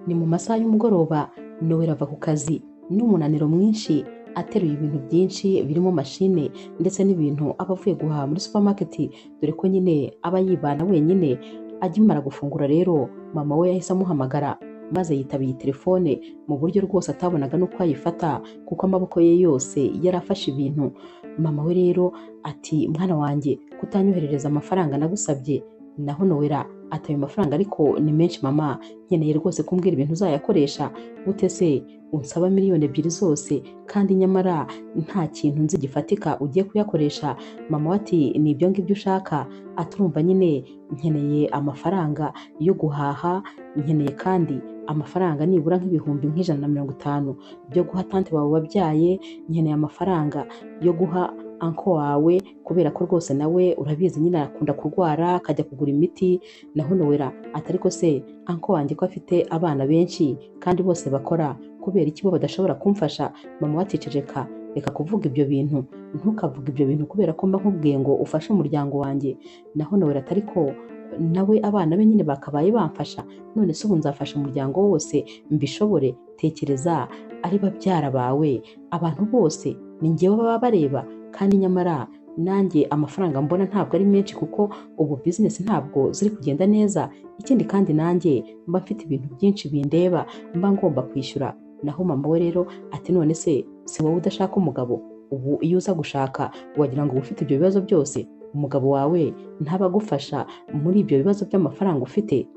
Ni mu masaha y'umugoroba Noella ava ku kazi n'umunaniro mwinshi, ateruye ibintu byinshi birimo mashine ndetse n'ibintu aba avuye guhaha muri supermarket, dore ko nyine aba yibana wenyine. Agimara gufungura rero mama we yahise amuhamagara, maze yitaba iyi telefone mu buryo rwose atabonaga n'uko ayifata kuko amaboko ye yose yari afashe ibintu. Mama we rero ati mwana wanjye kutanyoherereza amafaranga nagusabye. Naho Noella ati ayo mafaranga ariko ni menshi mama, nkeneye rwose kumbwira ibintu uzayakoresha. Gute se unsaba miliyoni 2 zose kandi nyamara nta kintu nzi gifatika ugiye kuyakoresha? Mama we ati ni ibyo ngibyo ushaka? Aturumva nyine nkeneye amafaranga yo guhaha, nkeneye kandi amafaranga nibura nk'ibihumbi nk'J150 byo guha tante wawe wabyaye, nkeneye amafaranga yo guha anko wawe kubera ko rwose nawe urabizi nyine akunda kurwara akajya kugura imiti. Naho Noella ati ariko se anko wanjye ko afite abana benshi kandi bose bakora, kubera iki bo badashobora kumfasha? Mama waticeceka, reka kuvuga ibyo bintu, ntukavuga ibyo bintu kubera ko mba nkubwiye ngo ufashe umuryango wanjye. Naho Noella ati ariko nawe abana be nyine bakabaye bamfasha, none se ubu nzafasha umuryango wose mbishobore? Tekereza, ari babyara bawe abantu bose ni njyewe baba bareba, kandi nyamara nanjye amafaranga mbona ntabwo ari menshi kuko ubu business ntabwo ziri kugenda neza. Ikindi kandi nanjye mba mfite ibintu byinshi bindeba mba ngomba kwishyura. Naho mama we rero ati none se si wowe udashaka umugabo? Ubu iyo uza gushaka wagira ngo uba ufite ibyo bibazo byose, umugabo wawe ntabagufasha muri ibyo bibazo by'amafaranga ufite?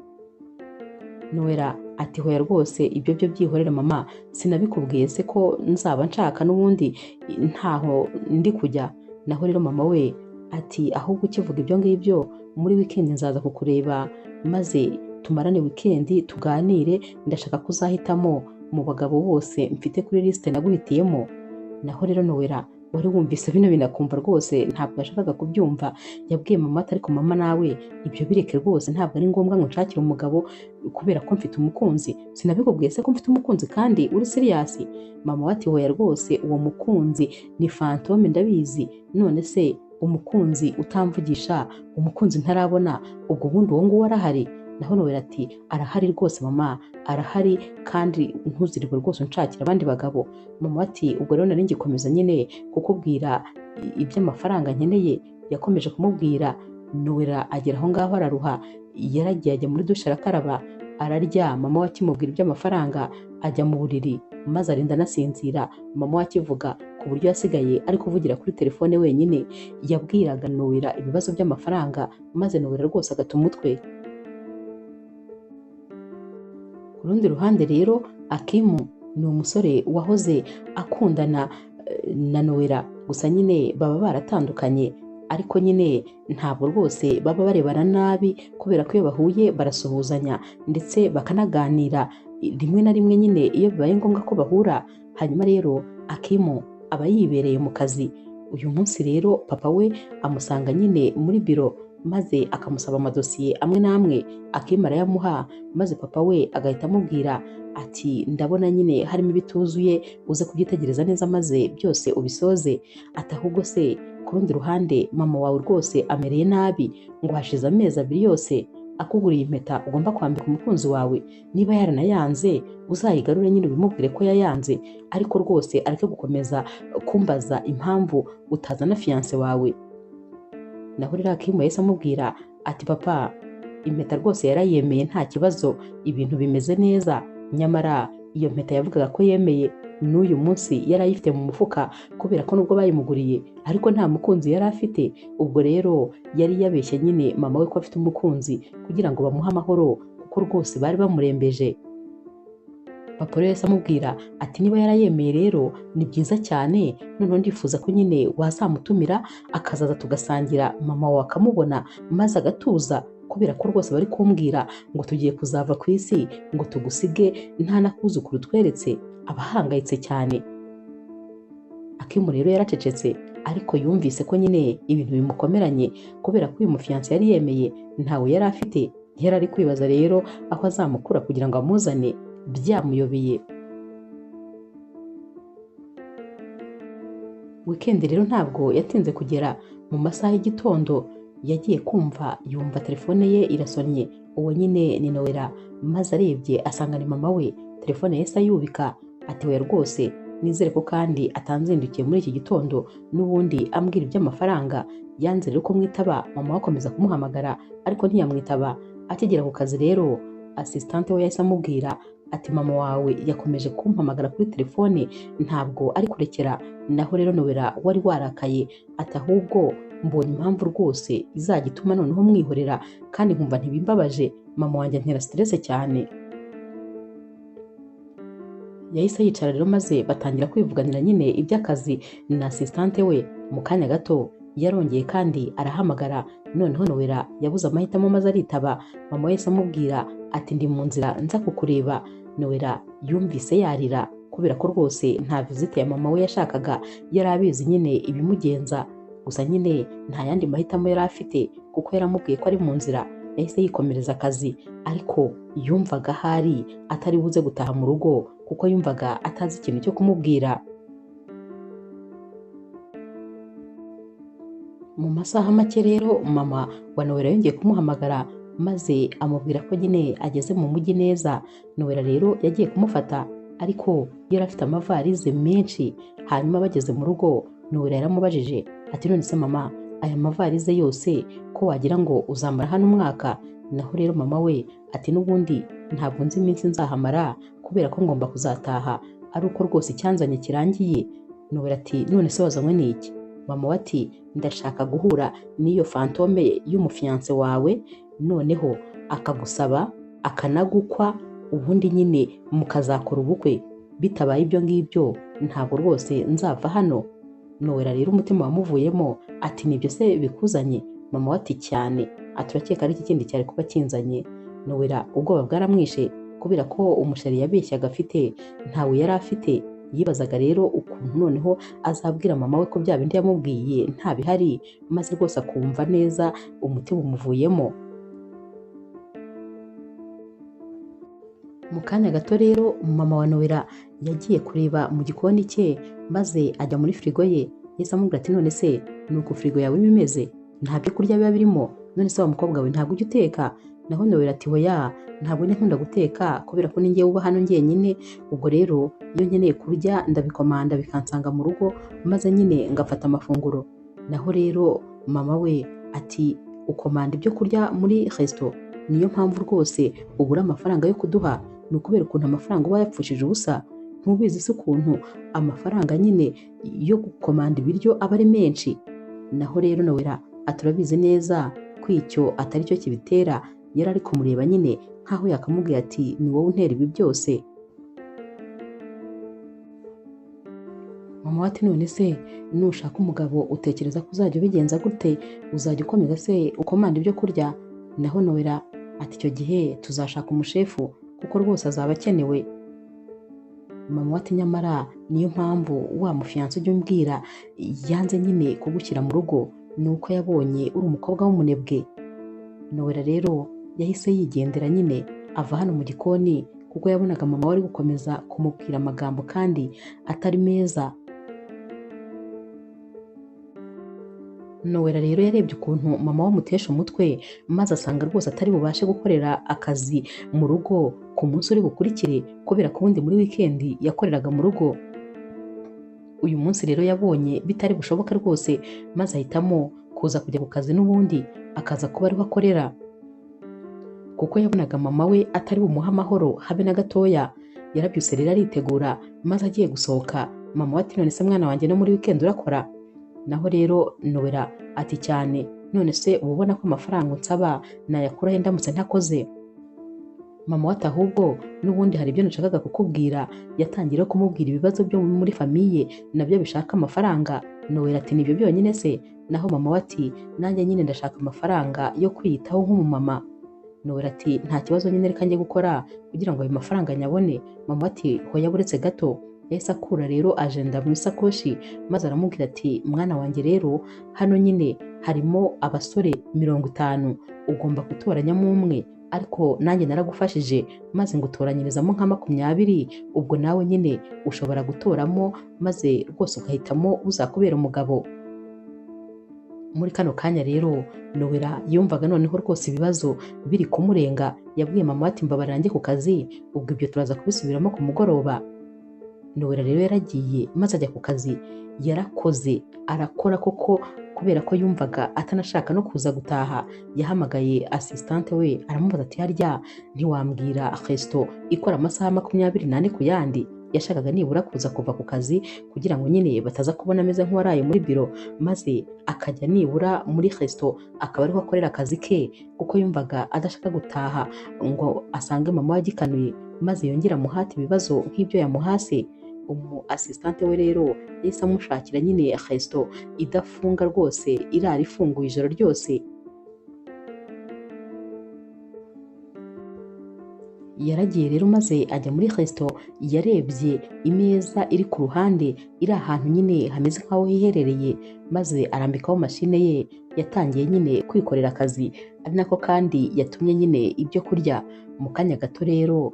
Noella ati hoya rwose ibyo byo byihorere mama, sinabikubwiye se ko nzaba nshaka n'ubundi ntaho ndi kujya? Naho rero mama we ati ahubwo ukivuga ibyo ngibyo muri weekend nzaza kukureba maze tumarane weekend tuganire, ndashaka kuzahitamo mu bagabo bose mfite kuri liste naguhitiyemo. Naho rero Noella wari wumvise bino binakumva rwose ntabwo yashakaga kubyumva. Yabwiye mama ati ariko mama nawe ibyo bireke rwose, ntabwo ari ngombwa ngo nshakire umugabo kubera ko mfite umukunzi. Sinabikubwiye se ko mfite umukunzi kandi uri serious? Mama we ati hoya rwose uwo mukunzi ni fantome ndabizi, none se umukunzi utamvugisha, umukunzi ntarabona, ubwo bundi uwo nguwo arahari? Naho Noella ati arahari rwose mama, arahari kandi ntuzirirwe rwose unshakira abandi bagabo. Mama ati ubwo rero nari ngikomeza nyine kukubwira iby'amafaranga nkeneye. Yakomeje kumubwira. Noella agera aho ngaho araruha, yaragiye ajya muri dushe arakaraba ararya. Mama we akimubwira iby'amafaranga ajya mu buriri maze arinda anasinzira. Mama we akivuga ku buryo yasigaye ari kuvugira kuri telefone wenyine. Yabwiraga Noella ibibazo by'amafaranga maze Noella rwose agata umutwe. Ku rundi ruhande rero Akim ni umusore wahoze akundana na Noella, gusa nyine baba baratandukanye, ariko nyine ntabwo rwose baba barebana nabi kubera ko iyo bahuye barasuhuzanya ndetse bakanaganira rimwe na rimwe nyine iyo bibaye ngombwa ko bahura. Hanyuma rero Akim aba yibereye mu kazi. Uyu munsi rero papa we amusanga nyine muri biro maze akamusaba amadosiye amwe n'amwe. Akim arayamuha maze papa we agahita amubwira ati ndabona nyine harimo ibituzuye, uze kubyitegereza neza maze byose ubisoze. Ati ahubwo se ku rundi ruhande mama wawe rwose amereye nabi, ngo hashize amezi 2 yose akuguriye impeta ugomba kwambika umukunzi wawe. Niba yaranayanze uzayigarure nyine ubimubwire ko yayanze, ariko rwose areke gukomeza kumbaza impamvu utazana fiance wawe. Naho rero Akim yahise amubwira ati papa impeta rwose yarayemeye nta kibazo, ibintu bimeze neza. Nyamara iyo mpeta yavugaga ko yemeye n'uyu munsi yari ayifite mu mufuka kubera ko nubwo bayimuguriye ariko nta mukunzi yari afite. Ubwo rero yari yabeshye nyine mama we ko afite umukunzi kugira ngo bamuhe amahoro kuko rwose bari bamurembeje. Papa rero yahise amubwira ati niba yarayemeye rero ni byiza cyane, noneho ndifuza ko nyine wazamutumira akazaza tugasangira mama wawe akamubona maze agatuza, kubera ko rwose bari kumbwira ngo tugiye kuzava ku isi ngo tugusige nta nakuzukuru tweretse. Abahangayitse cyane. Akim rero yaracecetse ariko yumvise ko nyine ibintu bimukomeranye kubera ko uyu mufiance yari yemeye ntawe yari afite. Yari ari kwibaza rero aho azamukura kugira ngo amuzane, byamuyobeye. Weekend rero ntabwo yatinze kugera. Mu masaha y'igitondo yagiye kumva yumva telefone ye irasonnye, uwo nyine ni Nowela, maze arebye asanga ni mama we. Telefone yahise ayubika ati oya rwose, nizere ko kandi atanzindukiye muri iki gitondo n'ubundi ambwira iby'amafaranga. Yanze rero kumwitaba, mama we akomeza kumuhamagara ariko ntiyamwitaba. Akigera ku kazi rero asistante we yahise amubwira ati mama wawe yakomeje kumpamagara kuri telefone ntabwo ari kurekera. Naho rero Nowela wari warakaye ati ahubwo mbonye impamvu rwose izajya ituma noneho mwihorera kandi nkumva ntibimbabaje, mama wanjye antera stress cyane. Yahise yicara rero maze batangira kwivuganira nyine iby'akazi na asistante we. Mu kanya gato yarongeye kandi arahamagara, noneho Nowela yabuze amahitamo maze aritaba. Mama we yahise amubwira ati ndi mu nzira nza kukureba. Nowela yumvise yarira kubera ko rwose nta visite ya mama we yashakaga, yari abizi nyine ibimugenza. Gusa nyine nta yandi mahitamo yari afite kuko yaramubwiye ko ari mu nzira. Yahise yikomereza akazi ariko yumvaga ahari atari buze gutaha mu rugo kuko yumvaga atazi ikintu cyo kumubwira. Mu masaha make rero mama wa Nowela yongeye kumuhamagara maze amubwira ko nyine ageze mu mujyi neza. Nowela rero yagiye kumufata ariko yari afite amavarize menshi. Hanyuma bageze mu rugo Nowela yaramubajije ati none se mama, aya mavarize yose ko wagira ngo uzamara hano umwaka? Naho rero mama we ati n'ubundi ntabwo nzi iminsi nzahamara kubera ko ngomba kuzataha, ari uko rwose icyanzanye kirangiye. Nowela ati none se wazanywe n'iki? Mama we ati ndashaka guhura n'iyo fantome y'umufiyanse wawe, noneho akagusaba akanagukwa, ubundi nyine mukazakora ubukwe. Bitabaye ibyo ngibyo ntabwo rwose nzava hano. Nowela rero umutima wamuvuyemo ati nibyo se bikuzanye? Mama we ati cyane. Ati urakeka ari iki kindi cyari kuba kinzanye? Nowela ubwoba bwaramwishe kubera ko umushari yabeshyaga afite ntawe yari afite. Yibazaga rero ukuntu noneho azabwira mama we ko bya bindi yamubwiye nta bihari, maze rwose akumva neza umutima umuvuyemo. Mu kanya gato rero mama wa Nowela yagiye kureba mu gikoni cye maze ajya muri firigo ye. Yahise amubwira ati none se nuko firigo yawe imeze, nta byo kurya biba birimo? None se wa mukobwa we ntabwo ujya uteka? Naho Nowela ati hoya, ntabwo njya nkunda guteka kubera ko ninjye uba hano njyenyine. Ubwo rero iyo nkeneye kurya ndabikomanda bikansanga mu rugo maze nyine ngafata amafunguro. Naho rero mama we ati ukomanda ibyo kurya muri resto? Niyo mpamvu rwose ubura amafaranga yo kuduha? Ni ukubera ukuntu amafaranga uba yapfushije ubusa? Ntubizi se ukuntu amafaranga nyine yo gukomanda ibiryo aba ari menshi? Naho rero Nowela aturabizi neza ko icyo atari cyo kibitera. Yari ari kumureba nyine nkaho yakamubwiye ati ni wowe untera ibi byose. Mama we ati none se nushaka umugabo utekereza ko uzajya ubigenza gute? Uzajya ukomeza se ukomanda ibyo kurya? Naho Nowela ati icyo gihe tuzashaka umushefu kuko rwose azaba akenewe. Mama we ati nyamara niyo mpamvu wa mufiyanse ujya umbwira yanze nyine kugushyira mu rugo, ni uko yabonye uri umukobwa w'umunebwe. Nowela rero yahise yigendera nyine ava hano mu gikoni kuko yabonaga mama we ari gukomeza kumubwira amagambo kandi atari meza. Nowela rero yarebye ukuntu mama we amutesha umutwe maze asanga rwose atari bubashe gukorera akazi mu rugo ku munsi uri bukurikire kubera ko ubundi muri wikendi yakoreraga mu rugo. Uyu munsi rero yabonye bitari bushoboka rwose maze ahitamo kuza kujya ku kazi n'ubundi akaza kuba ariho akorera kuko yabonaga mama we atari bumuhe amahoro habe na gatoya. Yarabyutse rero aritegura maze agiye gusohoka. Mama we ati none se mwana wanjye no muri wikendi urakora? Naho rero Nowela ati cyane. None se uba ubona ko amafaranga unsaba nayakura he ndamutse ntakoze? Mama we ati ahubwo n'ubundi hari ibyo nashakaga kukubwira. Yatangira kumubwira ibibazo byo muri famiye nabyo bishaka amafaranga. Nowela ati nibyo byonyine se? Naho mama we ati nanjye nyine ndashaka amafaranga yo kwiyitaho nk'umumama. Nowela ati nta kibazo nyine reka njye gukora kugira ngo ayo mafaranga nyabone. Mama we ati hoya buretse gato. Yahise akura rero agenda mu isakoshi maze aramubwira ati mwana wanjye rero hano nyine harimo abasore 50, ugomba gutoranyamo umwe, ariko nanjye naragufashije maze ngutoranyirizamo nka 20. Ubwo nawe nyine ushobora gutoramo maze rwose ugahitamo uzakubera umugabo. Muri kano kanya rero Nowela yumvaga noneho rwose ibibazo biri kumurenga. Yabwiye mama ati mbabarira njye ku kazi, ubwo ibyo turaza kubisubiramo ku mugoroba. Nowela rero yaragiye maze ajya ku kazi. Yarakoze arakora koko, kubera ko yumvaga atanashaka no kuza gutaha. Yahamagaye asistante we aramubaza ati harya ntiwambwira resto ikora amasaha 24 ku yandi? Yashakaga nibura kuza kuva ku kazi kugira ngo nyine bataza kubona ameze nk'uwaraye muri biro, maze akajya nibura muri resto akaba ariho akorera akazi ke, kuko yumvaga adashaka gutaha ngo asange mama we agikanuye maze yongera amuhate ibibazo nk'ibyo yamuhase. Umu asistante we rero yahise amushakira nyine resto idafunga rwose, irara ifunguye ijoro ryose. Yaragiye rero maze ajya muri resto. Yarebye imeza iri ku ruhande iri ahantu nyine hameze nk'aho hiherereye, maze arambikaho mashine ye. Yatangiye nyine kwikorera akazi, ari nako kandi yatumye nyine ibyo kurya. Mu kanya gato rero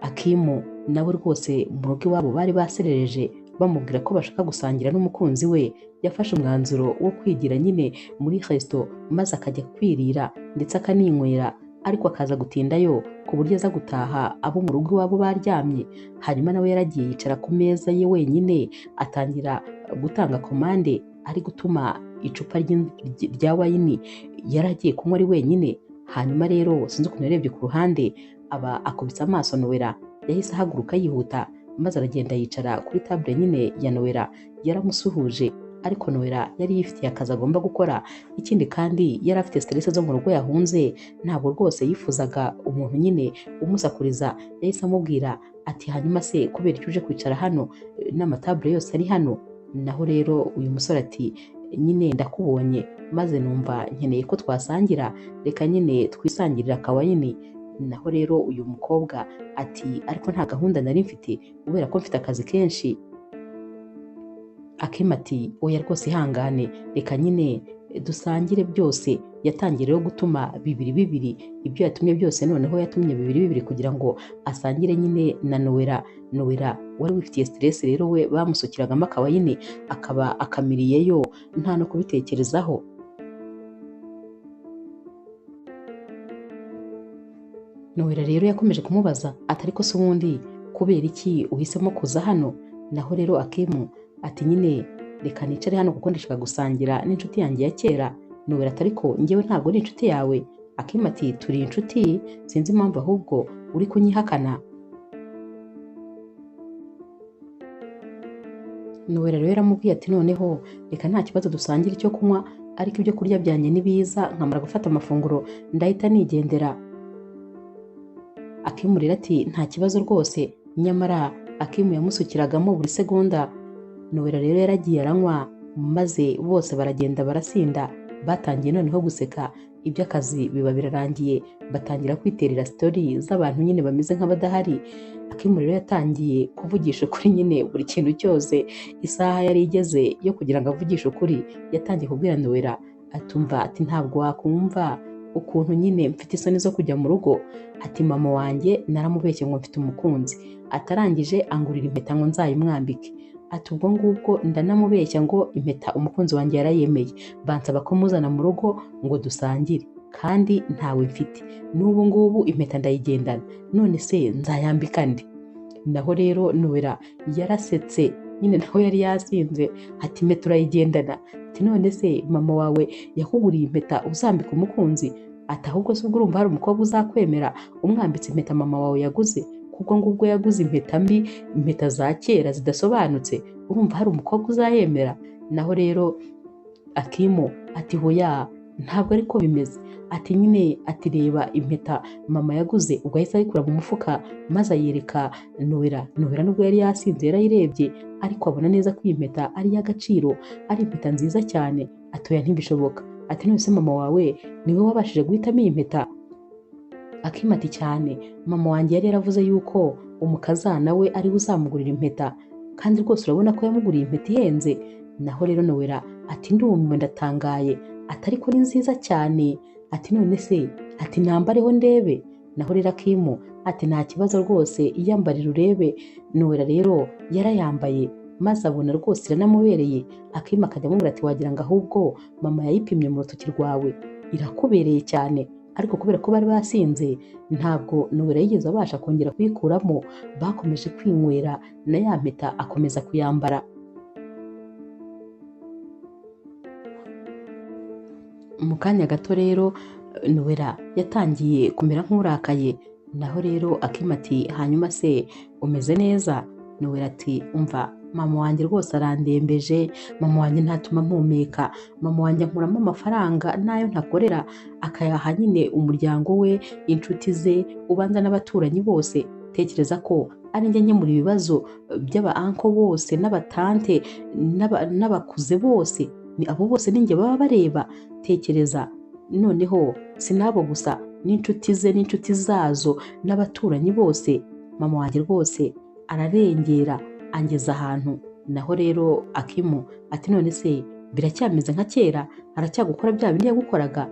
Akimu nawe rwose mu rugo iwabo bari baserereje bamubwira ko bashaka gusangira n'umukunzi we. Yafashe umwanzuro wo kwigira nyine muri resto maze akajya kwirira ndetse akaninywera, ariko akaza gutindayo ku buryo aza gutaha abo mu rugo iwabo baryamye. Hanyuma nawe yaragiye yicara ku meza ye wenyine, atangira gutanga komande, ari gutuma icupa rya wayini yaragiye kunywa ari wenyine. Hanyuma rero sinzi ukuntu yarebye ku ruhande aba akubise amaso Nowela. Yahise ahaguruka yihuta maze aragenda yicara kuri table nyine ya Nowela. Yaramusuhuje, ariko Nowela yari yifitiye akazi agomba gukora. Ikindi kandi yari afite stress zo mu rugo yahunze, ntabwo rwose yifuzaga umuntu nyine umusakuriza. Yahise amubwira ati hanyuma se kubera icyo uje kwicara hano n'amatable yose ari hano? Naho rero uyu musore ati nyine ndakubonye maze numva nkeneye ko twasangira, reka nyine twisangirira akawayini. Naho rero uyu mukobwa ati ariko nta gahunda nari mfite kubera ko mfite akazi kenshi. Akimu ati oya rwose ihangane, reka nyine dusangire byose. Yatangiye rero gutuma bibiri, ibyo yatumye byose noneho yatumye bibiri kugira ngo asangire nyine na Nowela. Nowela wari wifitiye stress rero we bamusukiragamo akawayini akaba akamiriyeyo nta no kubitekerezaho. Nowela rero yakomeje kumubaza ati ariko se ubundi kubera iki uhisemo kuza hano? Naho rero Akimu ati nyine reka nicare hano kuko ndashaka gusangira n'inshuti yanjye ya kera. Nowela ati ariko njyewe ntabwo ari inshuti yawe. Akimu ati turi inshuti, sinzi impamvu ahubwo uri kunyihakana. Nowela rero yaramubwiye ati noneho reka nta kibazo dusangire icyo kunywa, ariko ibyo kurya byanjye nibiza nkamara gufata amafunguro ndahita nigendera. Akimu rero ati nta kibazo rwose. Nyamara Akimu yamusukiragamo buri segonda. Nowela rero yaragiye aranywa maze bose baragenda barasinda. Batangiye noneho guseka, iby'akazi biba birarangiye, batangira kwiterera story z'abantu nyine bameze nk'abadahari. Akimu rero yatangiye kuvugisha ukuri nyine buri kintu cyose. Isaha yari igeze yo kugira ngo avugishe ukuri. Yatangiye kubwira Nowela atumva ati ntabwo wakumva ukuntu nyine mfite isoni zo kujya mu rugo. Ati mama wanjye naramubeshye ngo mfite umukunzi, atarangije angurira impeta ngo nzayimwambike. Ati ubwo ngubwo ndanamubeshya ngo impeta umukunzi wanjye yarayemeye, bansaba ko muzana mu rugo ngo dusangire, kandi ntawe mfite. N'ubu ngubu impeta ndayigendana, none se nzayambika nde? Naho rero Nowela yarasetse nyine, nawe yari yasinze. Ati impeta urayigendana? Ati none se mama wawe yakuguriye impeta uzambika umukunzi? Ati ahubwo se ubwo urumva hari umukobwa uzakwemera umwambitse impeta mama wawe yaguze? Kuko ngubwo yaguze impeta mbi, impeta za kera zidasobanutse, urumva hari umukobwa uzayemera? Naho rero Akimu ati hoya ntabwo ariko bimeze. Ati nyine ati reba impeta mama yaguze. Ubwo ahise ayikura mu mufuka maze ayereka Nowela. Nowela nubwo yari yasinze yarayirebye, ariko abona neza ko iyi mpeta ari iy'agaciro, ari impeta nziza cyane. Atoya ntibishoboka. Ati none se mama wawe niwe wabashije guhitamo iyi mpeta? Akimu ati cyane, mama wanjye yari yaravuze yuko umukazana we ari we uzamugurira impeta, kandi rwose urabona ko yamuguriye impeta ihenze. Naho rero Nowela ati ndumiwe ndatangaye. Ati ariko ni nziza cyane. Ati none se ati nambareho ndebe? Naho rero Akimu ati nta kibazo rwose iyambarira urebe. Nowela rero yarayambaye maze abona rwose iranamubereye. Akimu akajya amubwira ati wagira ngo ahubwo mama yayipimye mu rutoki rwawe irakubereye cyane. Ariko kubera ko bari basinze ntabwo Nowela yigeze abasha kongera kuyikuramo, bakomeje kwinywera na ya mpeta akomeza kuyambara. Mu kanya gato rero Nowela yatangiye kumera nk'urakaye, naho rero Akimu ati hanyuma se umeze neza? Nowela ati umva mama wanjye rwose arandembeje, mama wanjye ntatuma mpumeka, mama wanjye ankuramo amafaranga n'ayo ntakorera akayaha nyine umuryango we, inshuti ze, ubanza n'abaturanyi bose. Tekereza ko ari njye nkemura ibibazo by'aba anko bose n'abatante n'abakuze bose, ni abo bose ninjye baba bareba. Tekereza noneho sinabo gusa, n'inshuti ze n'inshuti zazo n'abaturanyi bose, mama wanjye rwose ararengera angeza ahantu. Naho rero Akimu ati none se biracyameze nka kera, aracyagukora bya bindi yagukoraga?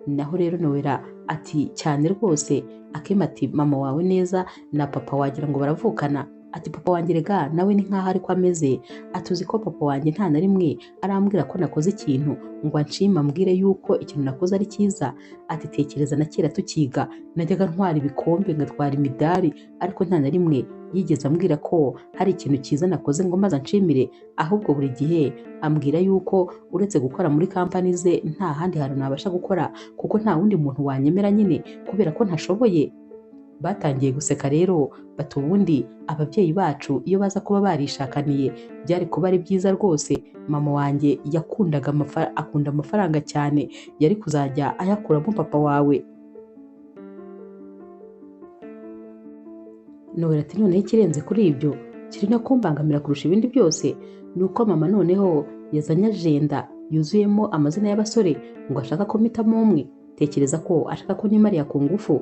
Naho rero Nowela ati cyane rwose. Akimu ati mama wawe neza na papa wagira ngo baravukana? Ati papa wanjye rega nawe ni nkaho ariko ameze. Atuzi ko papa wanjye nta na rimwe arambwira ko nakoze ikintu ngo anshime ambwire yuko ikintu nakoze ari cyiza. Ati tekereza na kera tukiga najyaga ntwara ibikombe ngatwara imidari, ariko nta na rimwe yigeze ambwira ko hari ikintu cyiza nakoze ngo maze anshimire. Ahubwo buri gihe ambwira yuko uretse gukora muri kampani ze nta handi hantu nabasha gukora, kuko nta wundi muntu wanyemera nyine kubera ko ntashoboye. Batangiye guseka rero bati ubundi ababyeyi bacu iyo baza kuba barishakaniye byari kuba ari byiza rwose. Mama wanjye akunda amafaranga cyane, yari kuzajya ayakuramo papa wawe. Nowela ati noneho ikirenze kuri ibyo kiri no kumbangamira kurusha ibindi byose ni uko mama noneho yazanye ajenda yuzuyemo amazina y'abasore ngo ashaka ko mpitamo umwe. Tekereza ko ashaka ko nimariya ku ngufu.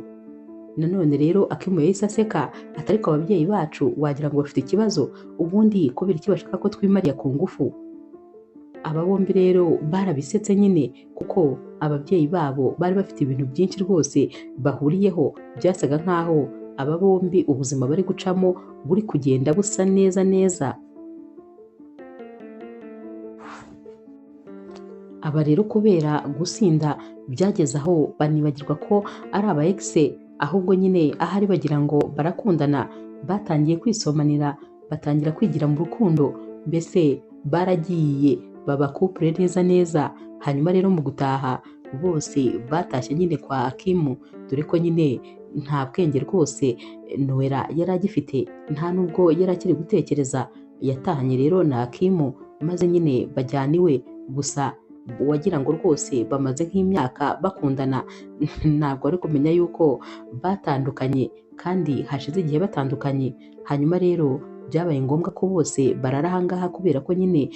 Nanone rero Akimu yahise aseka ati ariko ababyeyi bacu wagira ngo bafite ikibazo, ubundi kubera iki bashaka ko twimariya ku ngufu? Aba bombi rero barabisetse nyine, kuko ababyeyi babo bari bafite ibintu byinshi rwose bahuriyeho. Byasaga nkaho aba bombi ubuzima bari gucamo buri kugenda busa neza neza. Aba rero kubera gusinda byageze aho banibagirwa ko ari aba exe, ahubwo nyine ahari bagira ngo barakundana. Batangiye kwisomanira, batangira kwigira mu rukundo, mbese baragiye baba couple neza neza. Hanyuma rero mu gutaha bose batashye nyine kwa Akimu, dore ko nyine nta bwenge rwose Nowela yari agifite, nta nubwo yari akiri gutekereza. Yatahanye rero na Akimu maze nyine bajyana iwe, gusa wagira ngo rwose bamaze nk'imyaka bakundana. Ntabwo ari kumenya yuko batandukanye kandi hashize igihe batandukanye. Hanyuma rero byabaye ngombwa ko bose barara ahangaha kubera ko nyine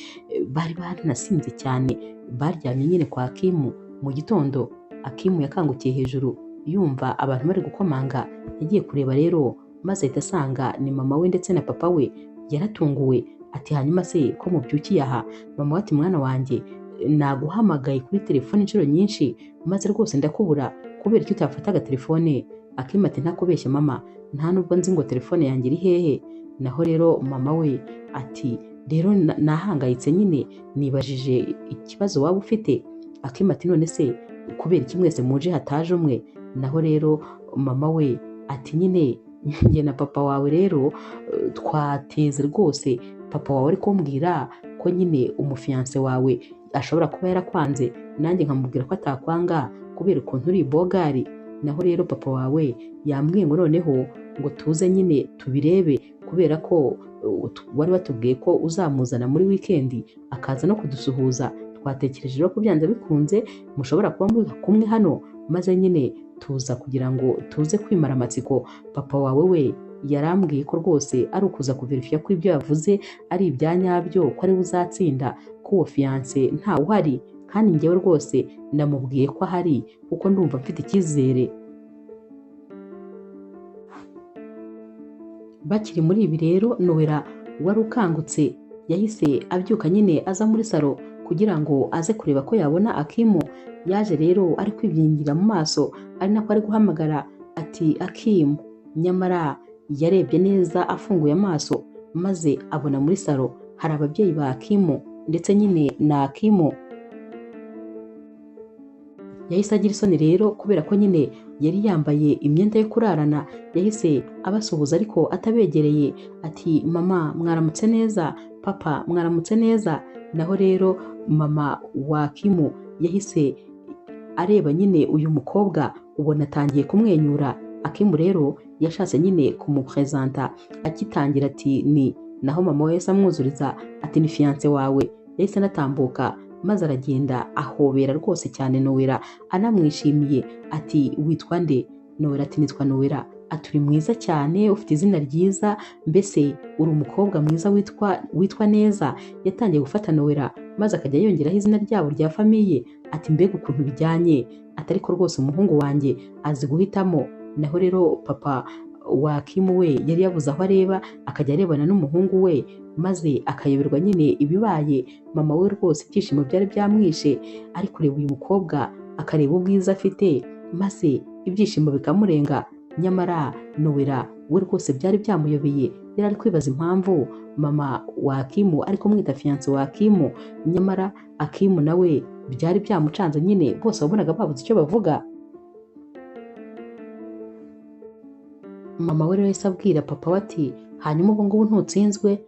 bari baranasinze cyane. Baryamye nyine kwa Akimu. Mu gitondo Akimu yakangukiye hejuru yumva abantu bari gukomanga. Yagiye kureba rero maze ahita asanga ni mama we ndetse na papa we. Yaratunguwe ati hanyuma se ko mubyukiye aha? Mama we ati mwana wanjye naguhamagaye kuri telefone inshuro nyinshi maze rwose ndakubura, kubera icyo utafataga telefone? Akimu ati ntakubeshya mama, nta nubwo nzi ngo telefone yanjye iri hehe. Naho rero mama we ati rero nahangayitse nyine nibajije ikibazo waba ufite. Akimu ati none se kubera iki mwese muje hataje umwe? Naho rero mama we ati nyine njye na papa wawe rero twateze rwose. Papa wawe ari kumbwira ko nyine umufiyanse wawe ashobora kuba yarakwanze, nanjye nkamubwira ko atakwanga kubera ukuntu uri bogari. Naho rero papa wawe yambwiye ngo noneho ngo tuze nyine tubirebe, kubera ko wari watubwiye ko uzamuzana muri wikendi akaza no kudusuhuza. Twatekereje ko byanze bikunze mushobora kuba muri kumwe hano, maze nyine tuza kugira ngo tuze kwimara amatsiko. Papa wawe we yarambwiye ko rwose ari ukuza kuverifiya ko ibyo yavuze ari ibya nyabyo, ko ari uzatsinda, ko uwo fiyanse ntawe uhari. Kandi njyewe rwose namubwiye ko ahari kuko ndumva mfite icyizere. Bakiri muri ibi rero Nowela wari ukangutse yahise abyuka nyine aza muri salo kugira ngo aze kureba ko yabona Akimu. Yaje rero ari kwibyingira mu maso, ari nako ari guhamagara ati Akimu. Nyamara yarebye neza afunguye amaso maze abona muri salo hari ababyeyi ba Akimu ndetse nyine na Akimu yahise agira isoni rero kubera ko nyine yari yambaye imyenda yo kurarana, yahise abasuhuza ariko atabegereye ati mama mwaramutse neza, papa mwaramutse neza. Naho rero mama wa Akimu yahise areba nyine uyu mukobwa ubona atangiye kumwenyura. Akimu rero yashatse nyine kumupresenta akitangira ati ni, naho mama we yahise amwuzuriza ati ni fiance wawe. Yahise anatambuka maze aragenda ahobera rwose cyane Nowela anamwishimiye ati witwa nde? Nowela ati nitwa Nowela. Ati uri mwiza cyane, ufite izina ryiza, mbese uri umukobwa mwiza witwa neza. Yatangiye gufata Nowela maze akajya yongeraho izina ryabo rya famiye. Ati mbega ukuntu bijyanye, ati ariko rwose umuhungu wanjye azi guhitamo. Naho rero papa wa Akimu we yari yabuze aho areba, akajya arebana n'umuhungu we maze akayoberwa nyine ibibaye. Mama we rwose ibyishimo byari byamwishe, ari kureba uyu mukobwa akareba ubwiza afite maze ibyishimo bikamurenga. Nyamara Nowela we rwose byari byamuyobeye, yari ari kwibaza impamvu mama wa Akimu ari kumwita fiance wa Akimu. Nyamara Akimu nawe byari byamucanze nyine, bose wabonaga babuze icyo bavuga. Mama we rero yahise abwira papa we ati hanyuma ubu ngubu ntutsinzwe,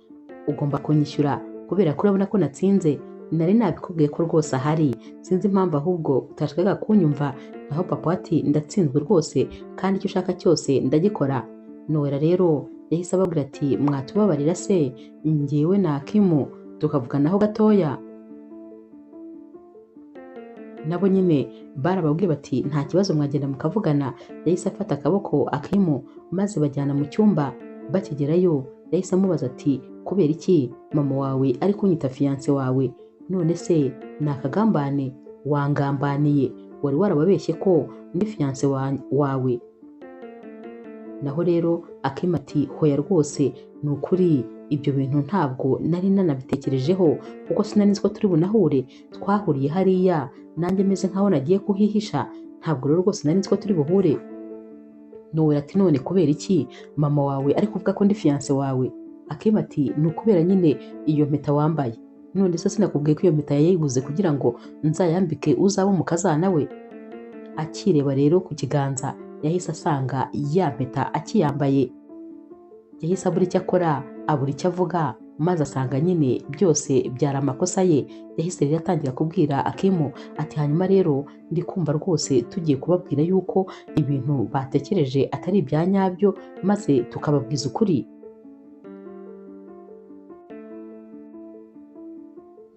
ugomba kunyishyura kubera ko urabona ko natsinze. Nari nabikubwiye ko rwose ahari, sinzi impamvu ahubwo utashakaga kunyumva. Naho papa ati ndatsinzwe rwose kandi icyo ushaka cyose ndagikora. Nowela rero yahise ababwira ati mwatubabarira se njyewe na Akimu tukavuganaho gatoya. Nabo nyine barababwiye bati nta kibazo mwagenda mukavugana. Yahise afata akaboko Akimu maze bajyana mu cyumba. Bakigerayo yahise amubaza ati kubera iki mama wawe ari kunyita fiance wawe? None se ni akagambane wangambaniye? Wari warababeshye ko ndi fiance wawe? Naho rero Akimu ati hoya rwose ni ukuri ibyo bintu ntabwo nari nanabitekerejeho kuko sinari nzi ko turi bunahure. Twahuriye hariya nanjye meze nkaho nagiye kuhihisha, ntabwo rero rwose nari nzi ko turi buhure. Nowela ati none kubera iki mama wawe ari kuvuga ko ndi fiance wawe? Akimu ati ni ukubera nyine iyo mpeta wambaye. None se sinakubwiye ko iyo mpeta yayiguze kugira ngo nzayambike uzaba umukazana we? Akireba rero ku kiganza yahise asanga ya mpeta akiyambaye. Yahise abura icyo akora, abura icyo avuga, maze asanga nyine byose byari amakosa ye. Yahise rero atangira kubwira Akimu ati hanyuma rero ndi kumva rwose tugiye kubabwira yuko ibintu batekereje atari ibya nyabyo, maze tukababwiza ukuri.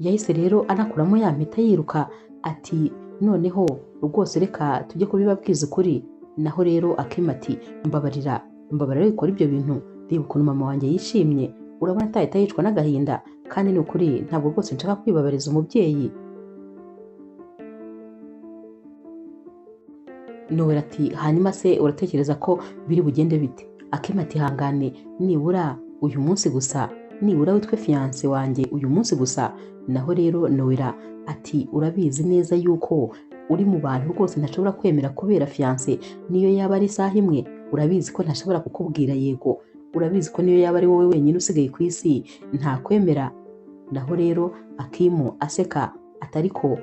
Yahise rero anakuramo ya mpeta yiruka ati noneho rwose reka tujye kubibabwiza ukuri. Naho rero Akimu ati mbabarira wikora ibyo bintu, reba ukuntu mama wanjye yishimye, urabona atahita yicwa n'agahinda, kandi ni ukuri ntabwo rwose nshaka kwibabariza umubyeyi. Nowela ati hanyuma se uratekereza ko biri bugende bite? Akimu ati hangane nibura uyu munsi gusa, nibura witwe fiance wanjye uyu munsi gusa. Naho rero Nowela ati urabizi neza yuko uri mu bantu rwose ntashobora kwemera kubera fiance niyo yaba ari isaha imwe. Urabizi ko ntashobora kukubwira yego, urabizi ko niyo yaba ari wowe wenyine usigaye ku isi ntakwemera. Naho rero Akimu aseka atari ko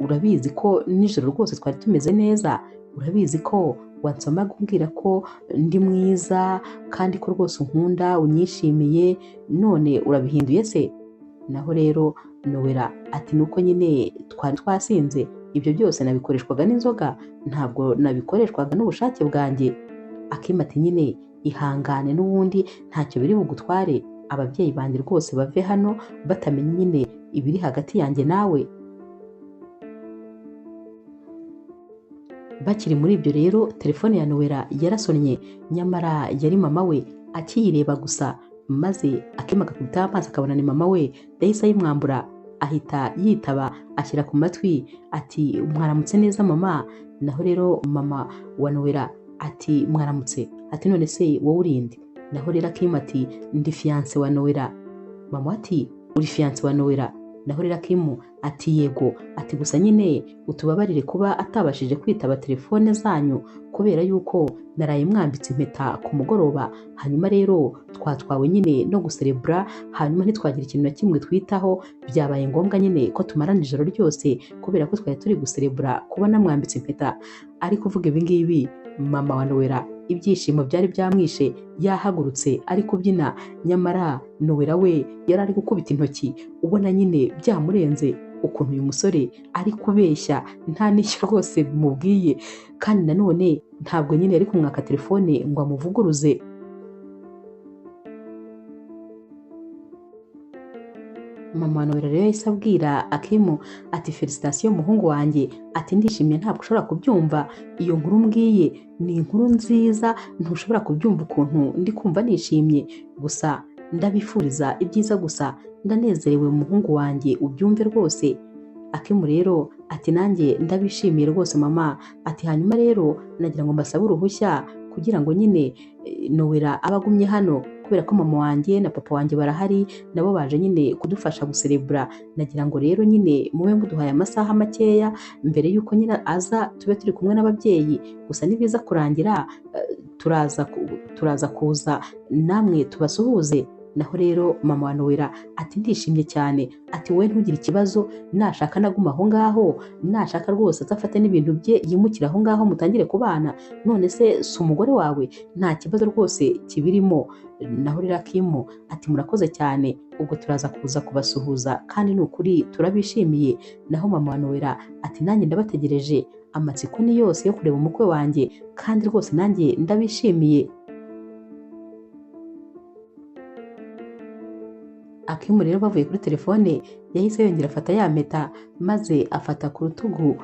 urabizi ko nijoro rwose twari tumeze neza, urabizi ko wansomaga umbwira ko ndi mwiza kandi ko rwose unkunda unyishimiye, none urabihinduye se? Naho rero Nowela ati nuko nyine twari twasinze, ibyo byose nabikoreshwaga n'inzoga, ntabwo nabikoreshwaga n'ubushake bwanjye. Akimu ati nyine ihangane n'ubundi ntacyo biri bugutware, ababyeyi banjye rwose bave hano batamenye nyine ibiri hagati yanjye nawe. Bakiri muri ibyo rero telefone ya Nowela yarasonnye, nyamara yari mama we. Akiyireba gusa maze Akimu agakubitaho amaso akabona ni mama we, yahise ayimwambura ahita yitaba ashyira ku matwi ati mwaramutse neza mama. Naho rero mama wa Nowela ati mwaramutse. Ati none se wowe urinde? Naho rero Akimu ati ndi fiance wa Nowela. Mama ati uri fiance wa Nowela? naho rero Akimu ati yego, ati gusa nyine utubabarire kuba atabashije kwitaba telefone zanyu kubera yuko naraye mwambitse impeta ku mugoroba, hanyuma rero twatwawe nyine no guserebura, hanyuma ntitwagira ikintu na kimwe twitaho, byabaye ngombwa nyine ko tumarana ijoro ryose kubera ko twari turi guserebura kuba namwambitse impeta. Ari kuvuga ibi ngibi mama wa Nowela ibyishimo byari byamwishe, yahagurutse ari kubyina, nyamara Nowela we yari ari gukubita intoki, ubona nyine byamurenze ukuntu uyu musore ari kubeshya nta n'icyo rwose bimubwiye, kandi nanone ntabwo nyine yari kumwaka telefone ngo amuvuguruze. Mama wa Nowela rero yahise abwira Akimu ati felicitasiyo muhungu wanjye, ati ndishimye ntabwo ushobora kubyumva, iyo nkuru mbwiye ni inkuru nziza ntushobora kubyumva ukuntu ndi kumva nishimye, gusa ndabifuriza ibyiza gusa, ndanezerewe muhungu wanjye ubyumve rwose. Akimu rero ati nanjye ndabishimiye rwose mama, ati hanyuma rero nagira ngo mbasabe uruhushya kugira ngo nyine Nowela aba agumye hano kubera ko mama wanjye na papa wanjye barahari, nabo baje nyine kudufasha guserebura, nagira ngo rero nyine mube muduhaye amasaha makeya mbere yuko nyine aza tube turi kumwe n'ababyeyi, gusa nibiza kurangira turaza kuza namwe tubasuhuze. Naho rero mama wa Nowela ati ndishimye cyane, ati wowe ntugire ikibazo, nashaka naguma aho ngaho, nashaka rwose azafate n'ibintu bye yimukira aho ngaho mutangire kubana, none se si umugore wawe, nta kibazo rwose kibirimo. Naho rero Akimu ati murakoze cyane, ubwo turaza kuza kubasuhuza kandi ni ukuri turabishimiye. Naho mama wa Nowela ati nanjye ndabategereje, amatsiko ni yose yo kureba umukwe wanjye kandi rwose nanjye ndabishimiye. Akimu rero bavuye kuri telefone yahise yongera afata ya mpeta maze afata ku rutugu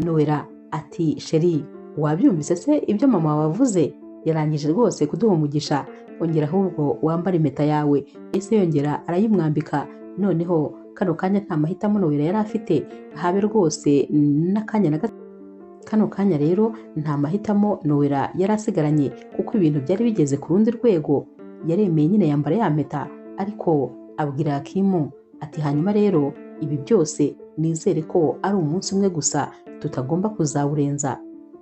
Nowela ati sheri, wabyumvise se ibyo mama wawe avuze? Yarangije rwose kuduha umugisha, ongera ahubwo wambara impeta yawe. Ese yongera arayimwambika, noneho kano kanya nta mahitamo Nowela yari afite, habe rwose n'akanya na gato. Kano kanya rero nta mahitamo Nowela yari asigaranye kuko ibintu byari bigeze ku rundi rwego. Yaremeye nyine yambara ya mpeta, ariko abwira Akimu ati hanyuma rero ibi byose nizere ko ari umunsi umwe gusa, tutagomba kuzawurenza.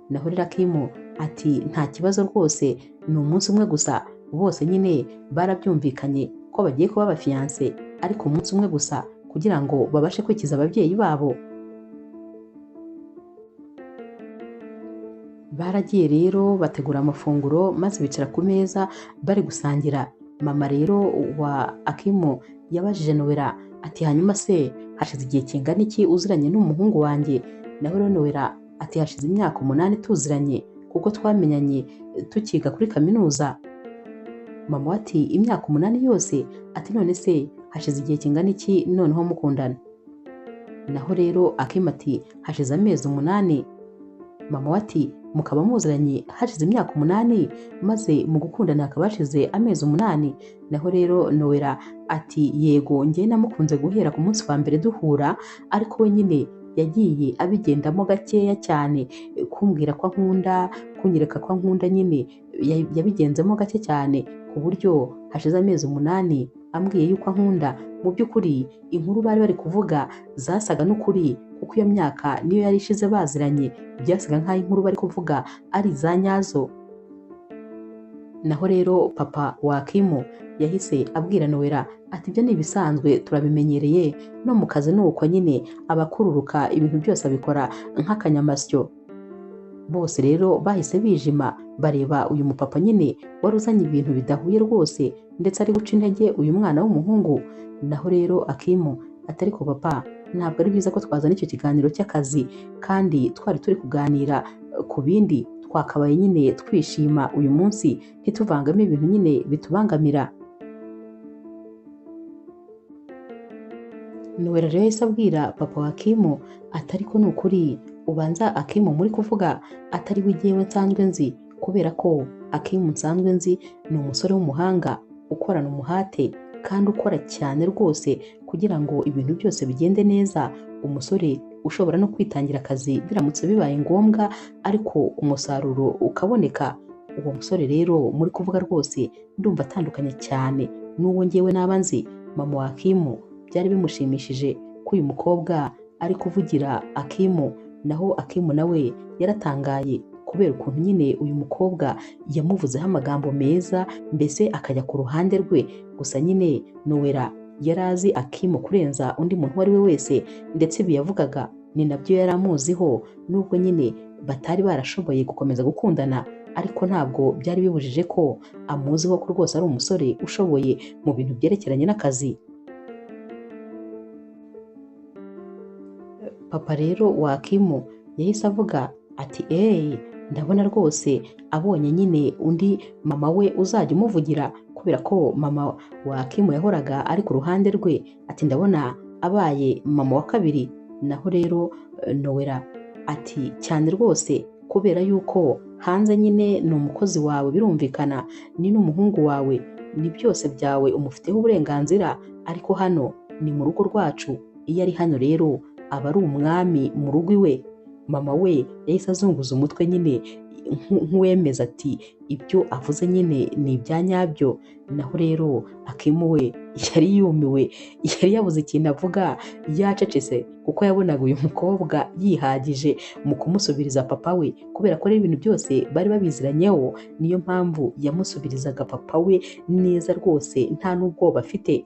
Naho rero Akimu ati nta kibazo rwose, ni umunsi umwe gusa. Bose nyine barabyumvikanye ko bagiye kuba abafiyanse, ariko umunsi umwe gusa kugira ngo babashe kwikiza ababyeyi babo. Baragiye rero bategura amafunguro maze bicara ku meza bari gusangira. Mama rero wa Akimu yabajije Nowela ati hanyuma se hashize igihe kingana iki uziranye n'umuhungu wanjye? Naho rero Nowela ati hashize imyaka 8 tuziranye kuko twamenyanye tukiga kuri kaminuza. Mama ati imyaka 8 yose? Ati none se hashize igihe kingana iki noneho mukundana? Naho rero Akimu ati hashize amezi 8. Mama ati mukaba muziranye hashize imyaka 8 maze mu gukundana hakaba hashize amezi 8? Naho rero Nowela ati yego, njye namukunze guhera ku munsi wa mbere duhura, ariko we nyine yagiye abigendamo gakeya cyane, kumbwira ko ankunda, kunyereka ko ankunda, nyine yabigenzemo gake cyane ku buryo hashize amezi 8 ambwiye yuko ankunda. Mu by'ukuri inkuru bari kuvuga zasaga n'ukuri kuko iyo myaka niyo yari ishize baziranye, byasaga nk'aho inkuru bari kuvuga ari za nyazo. Naho rero papa wa Akimu yahise abwira Nowela ati ibyo ni ibisanzwe, turabimenyereye, no mu kazi ni uko nyine, abakururuka ibintu byose abikora nk'akanyamasyo. Bose rero bahise bijima bareba uyu mupapa nyine wari uzanye ibintu bidahuye rwose, ndetse ari guca intege uyu mwana w'umuhungu. Naho rero Akimu ati ariko papa, ntabwo ari byiza ko twazana icyo kiganiro cy'akazi, kandi twari turi kuganira ku bindi, twakabaye nyine twishima uyu munsi, ntituvangamo ibintu nyine bitubangamira. Nowela rero yahise abwira papa wa Akimu ati ariko ni ukuri ubanza Akimu muri kuvuga atari we jyewe nsanzwe nzi, kubera ko Akimu nsanzwe nzi ni umusore w'umuhanga ukorana umuhate kandi ukora cyane rwose kugira ngo ibintu byose bigende neza, umusore ushobora no kwitangira akazi biramutse bibaye ngombwa ariko umusaruro ukaboneka. Uwo musore rero muri kuvuga rwose ndumva atandukanye cyane n'uwo njyewe naba nzi. Mama wa Akimu byari bimushimishije ko uyu mukobwa ari kuvugira Akimu, naho Akimu nawe yaratangaye kubera ukuntu nyine uyu mukobwa yamuvuzeho amagambo meza, mbese akajya ku ruhande rwe. Gusa nyine Nowela yari azi Akimu kurenza undi muntu uwo ari we wese, ndetse ibi yavugaga ni nabyo yari amuziho, nubwo nyine batari barashoboye gukomeza gukundana, ariko ntabwo byari bibujije ko amuziho ko rwose ari umusore ushoboye mu bintu byerekeranye n'akazi. Papa rero wa Akimu yahise avuga ati ndabona rwose abonye nyine undi mama we uzajya umuvugira, kubera ko mama wa Akimu yahoraga ari ku ruhande rwe. Ati ndabona abaye mama wa kabiri. Naho rero Nowela ati cyane rwose, kubera yuko hanze nyine ni umukozi wawe, birumvikana ni n'umuhungu wawe, ni byose byawe umufiteho uburenganzira, ariko hano ni mu rugo rwacu. Iyo ari hano rero aba ari umwami mu rugo iwe. Mama we yahise azunguza umutwe nyine nk'uwemeza ati ibyo avuze nyine ni ibya nyabyo. Naho rero Akimu we yari yumiwe, yari yabuze ikintu avuga, yacecetse kuko yabonaga uyu mukobwa yihagije mu kumusubiriza papa we, kubera ko rero ibintu byose bari babiziranyeho. Niyo mpamvu yamusubirizaga papa we neza rwose nta n'ubwoba afite.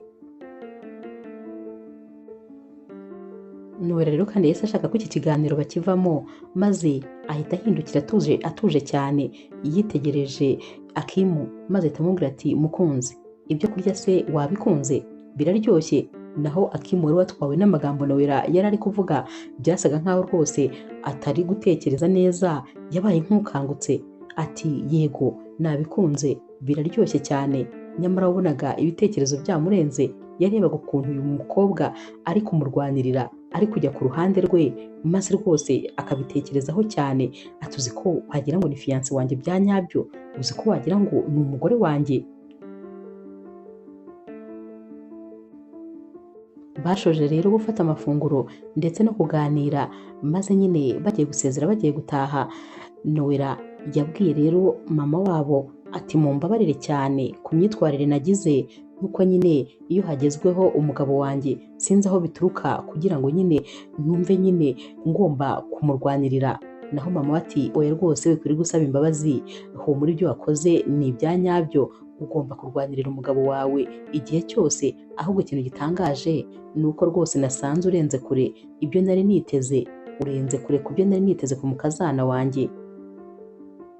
Nowela rero kandi yahise ashaka ko iki kiganiro bakivamo, maze ahita ahindukira atuje cyane, yitegereje Akimu maze atamubwira ati mukunzi, ibyo kurya se wabikunze? Biraryoshye. Naho Akimu wari watwawe n'amagambo Nowela yari ari kuvuga, byasaga nkaho rwose atari gutekereza neza, yabaye nk'ukangutse. Ati yego nabikunze, biraryoshye cyane. Nyamara wabonaga ibitekerezo byamurenze, yarebaga ukuntu uyu mukobwa ari kumurwanirira, ari kujya ku ruhande rwe, maze rwose akabitekerezaho cyane. Ati uzi ko wagira ngo ni fiyanse wanjye bya nyabyo, uzi ko wagira ngo ni umugore wanjye. Bashoje rero gufata amafunguro ndetse no kuganira, maze nyine bagiye gusezera, bagiye gutaha, Nowela yabwiye rero mama wabo ati mumbabarire cyane ku myitwarire nagize, nuko nyine iyo hagezweho umugabo wanjye sinzi aho bituruka, kugira ngo nyine numve nyine ngomba kumurwanirira. Naho mama ati oya rwose wikwiriye gusaba imbabazi, humura ibyo wakoze ni ibya nyabyo, ugomba kurwanirira umugabo wawe igihe cyose. Ahubwo ikintu gitangaje ni uko rwose nasanze urenze kure ibyo nari niteze, urenze kure ku byo nari niteze ku mukazana wanjye.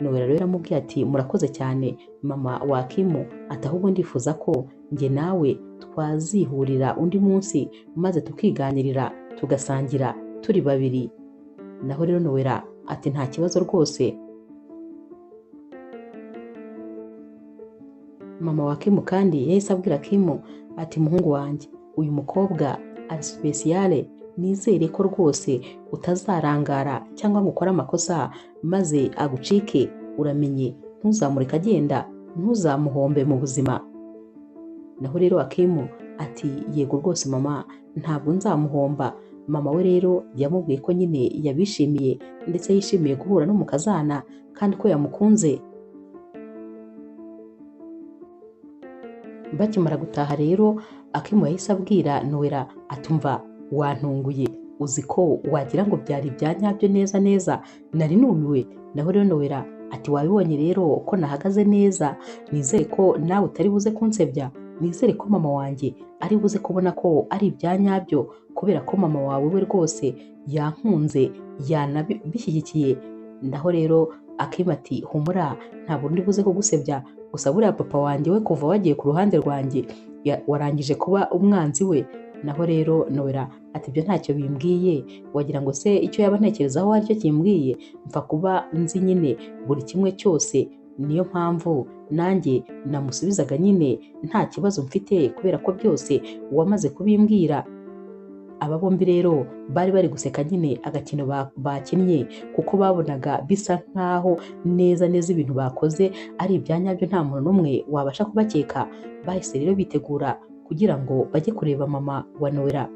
Nowela rero aramubwiye ati murakoze cyane mama wa Akimu, ati ahubwo ndifuza ko njye nawe twazihurira undi munsi, maze tukiganirira tugasangira turi babiri. Naho rero Nowela ati nta kibazo rwose. Mama wa Akimu kandi yahise abwira Akimu ati muhungu wanjye, uyu mukobwa ari spesiyale, nizere ko rwose utazarangara cyangwa ngo ukore amakosa maze agucike. Uramenye, ntuzamureke agenda, ntuzamuhombe mu buzima. Naho rero Akimu ati yego rwose mama, ntabwo nzamuhomba. Mama we rero yamubwiye ko nyine yabishimiye, ndetse yishimiye guhura n'umukazana kandi ko yamukunze. Bakimara gutaha rero Akimu yahise abwira Nowela atumva wantunguye, uzi ko wagira ngo byari ibya nyabyo neza neza, nari numiwe. Naho rero Nowela ati wabibonye rero ko nahagaze neza, nizere ko nawe utari buze kunsebya, nizere ko mama wanjye ari buze kubona ko ari ibya nyabyo, kubera ko mama wawe we rwose yankunze yanabishyigikiye. Naho rero Akimu ati humura, ntabwo ndi buze kugusebya, gusa buriya papa wanjye we kuva wagiye ku ruhande rwanjye warangije kuba umwanzi we. Naho rero Nowela ati ibyo ntacyo bimbwiye, wagira ngo se icyo yaba ntekerezaho ari cyo kimbwiye? Mfa kuba nzi nyine buri kimwe cyose, niyo mpamvu nanjye namusubizaga nyine nta kibazo mfite, kubera ko byose wamaze kubimbwira. Aba bombi rero bari bari guseka nyine agakino bakinnye, kuko babonaga bisa nkaho neza neza ibintu bakoze ari ibya nyabyo, nta muntu n'umwe wabasha kubakeka. Bahise rero bitegura kugira ngo bajye kureba mama wa Nowela.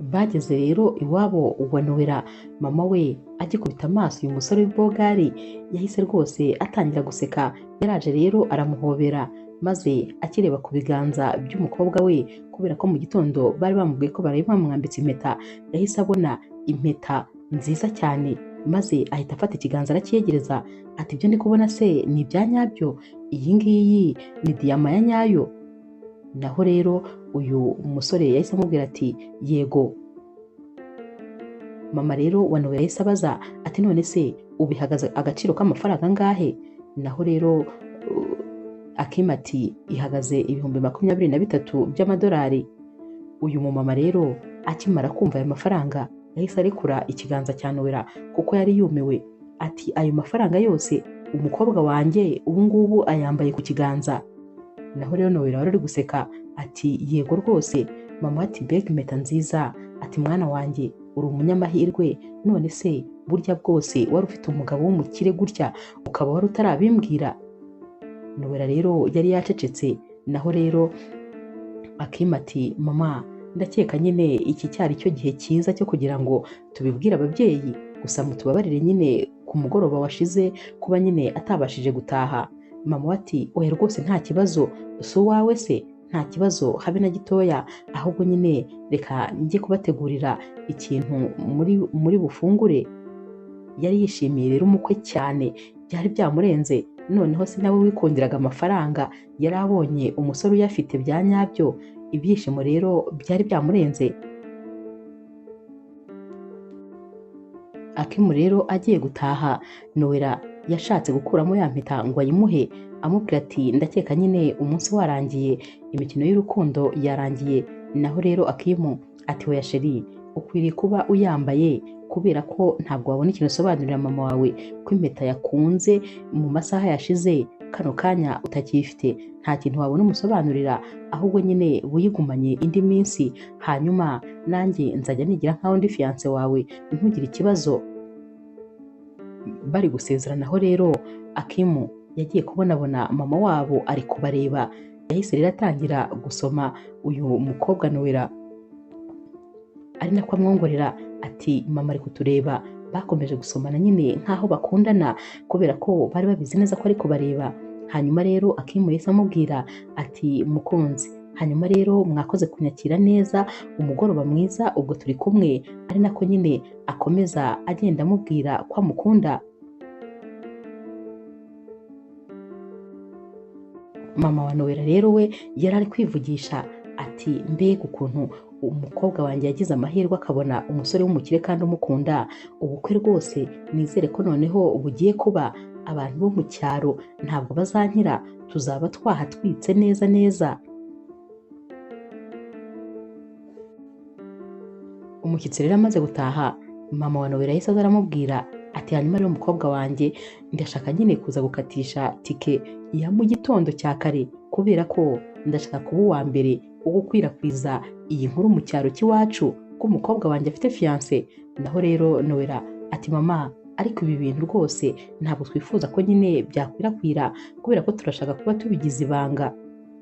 Bageze rero iwabo wa Nowela, mama we agikubita amaso uyu musore w'ibogari, yahise rwose atangira guseka. Yaraje rero aramuhobera, maze akireba ku biganza by'umukobwa we, kubera ko mu gitondo bari bamubwiye ko bari bamwambitse impeta, yahise abona impeta nziza cyane, maze ahita afata ikiganza arakiyegereza ati ibyo ndi kubona se ni ibya nyabyo, iyi ngiyi ni diyama ya nyayo? Naho rero uyu musore yahise amubwira ati yego. Mama rero wa Nowela yahise abaza ati none se ubihagaze agaciro k'amafaranga angahe? Naho rero Akim ati ihagaze ibihumbi 23 by'amadolari. Uyu mumama rero akimara kumva ayo mafaranga yahise arekura ikiganza cya Nowela kuko yari yumiwe, ati ayo mafaranga yose umukobwa wanjye ubu ngubu ayambaye ku kiganza? Naho rero Nowela wari uri guseka ati yego rwose. Mama ati mbega impeta nziza, ati mwana wanjye uri umunyamahirwe, none se burya bwose wari ufite umugabo w'umukire gutya ukaba wari utarabimbwira? Nowela rero yari yacecetse. Naho rero Akim ati mama ndakeka nyine iki cyari cyo gihe cyiza cyo kugira ngo tubibwire ababyeyi, gusa mutubabarire nyine ku mugoroba washize kuba nyine atabashije gutaha. Mama ati oya rwose nta kibazo, si uwawe se? Nta kibazo habe na gitoya, ahubwo nyine reka njye kubategurira ikintu muri bufungure. Yari yishimiye rero umukwe cyane, byari byamurenze. Noneho si nawe wikundiraga amafaranga, yari abonye umusore uyafite bya nyabyo. Ibyishimo rero byari byamurenze. Akim rero agiye gutaha, Nowela yashatse gukuramo ya mpeta ngo ayimuhe, amubwira ati ndakeka nyine umunsi warangiye, imikino y'urukundo yarangiye. Naho rero Akim ati oya sheri, ukwiriye kuba uyambaye kubera ko ntabwo wabona ikintu usobanurira mama wawe ko impeta yakunze mu masaha yashize kano kanya utakifite. Nta kintu wabona umusobanurira, ahubwo nyine wiyigumanye indi minsi, hanyuma nanjye nzajya nigira nkaho ndi fiance wawe, ntugire ikibazo. Bari gusezeranaho rero Akim yagiye kubonabona mama wabo ari kubareba. Yahise rero atangira gusoma uyu mukobwa Nowela, ari nako amwongorera ati mama ari kutureba. Bakomeje gusomana nyine nkaho bakundana kubera ko bari babizi neza ko ari kubareba. Hanyuma rero Akim yahise amubwira ati mukunzi, hanyuma rero mwakoze kunyakira neza, umugoroba mwiza, ubwo turi kumwe. Ari nako nyine akomeza agenda amubwira ko amukunda. Mama wa Nowela rero we yari ari kwivugisha ati mbega ukuntu umukobwa wanjye yagize amahirwe akabona umusore w'umukire kandi umukunda. Ubukwe rwose nizere ko noneho bugiye kuba, abantu bo mu cyaro ntabwo bazankira, tuzaba twahatwitse neza neza. Umushyitsi rero amaze gutaha, mama wa Nowela yahise aramubwira ati hanyuma rero umukobwa wanjye ndashaka nyine kuza gukatisha tike ya mu gitondo cya kare, kubera ko ndashaka kuba uwa mbere wo gukwirakwiza iyi nkuru mu cyaro cy'iwacu ko umukobwa wanjye afite fiance. Naho rero Nowela ati mama ariko ibi bintu rwose ntabwo twifuza ko nyine byakwirakwira, kubera ko turashaka kuba tubigize ibanga.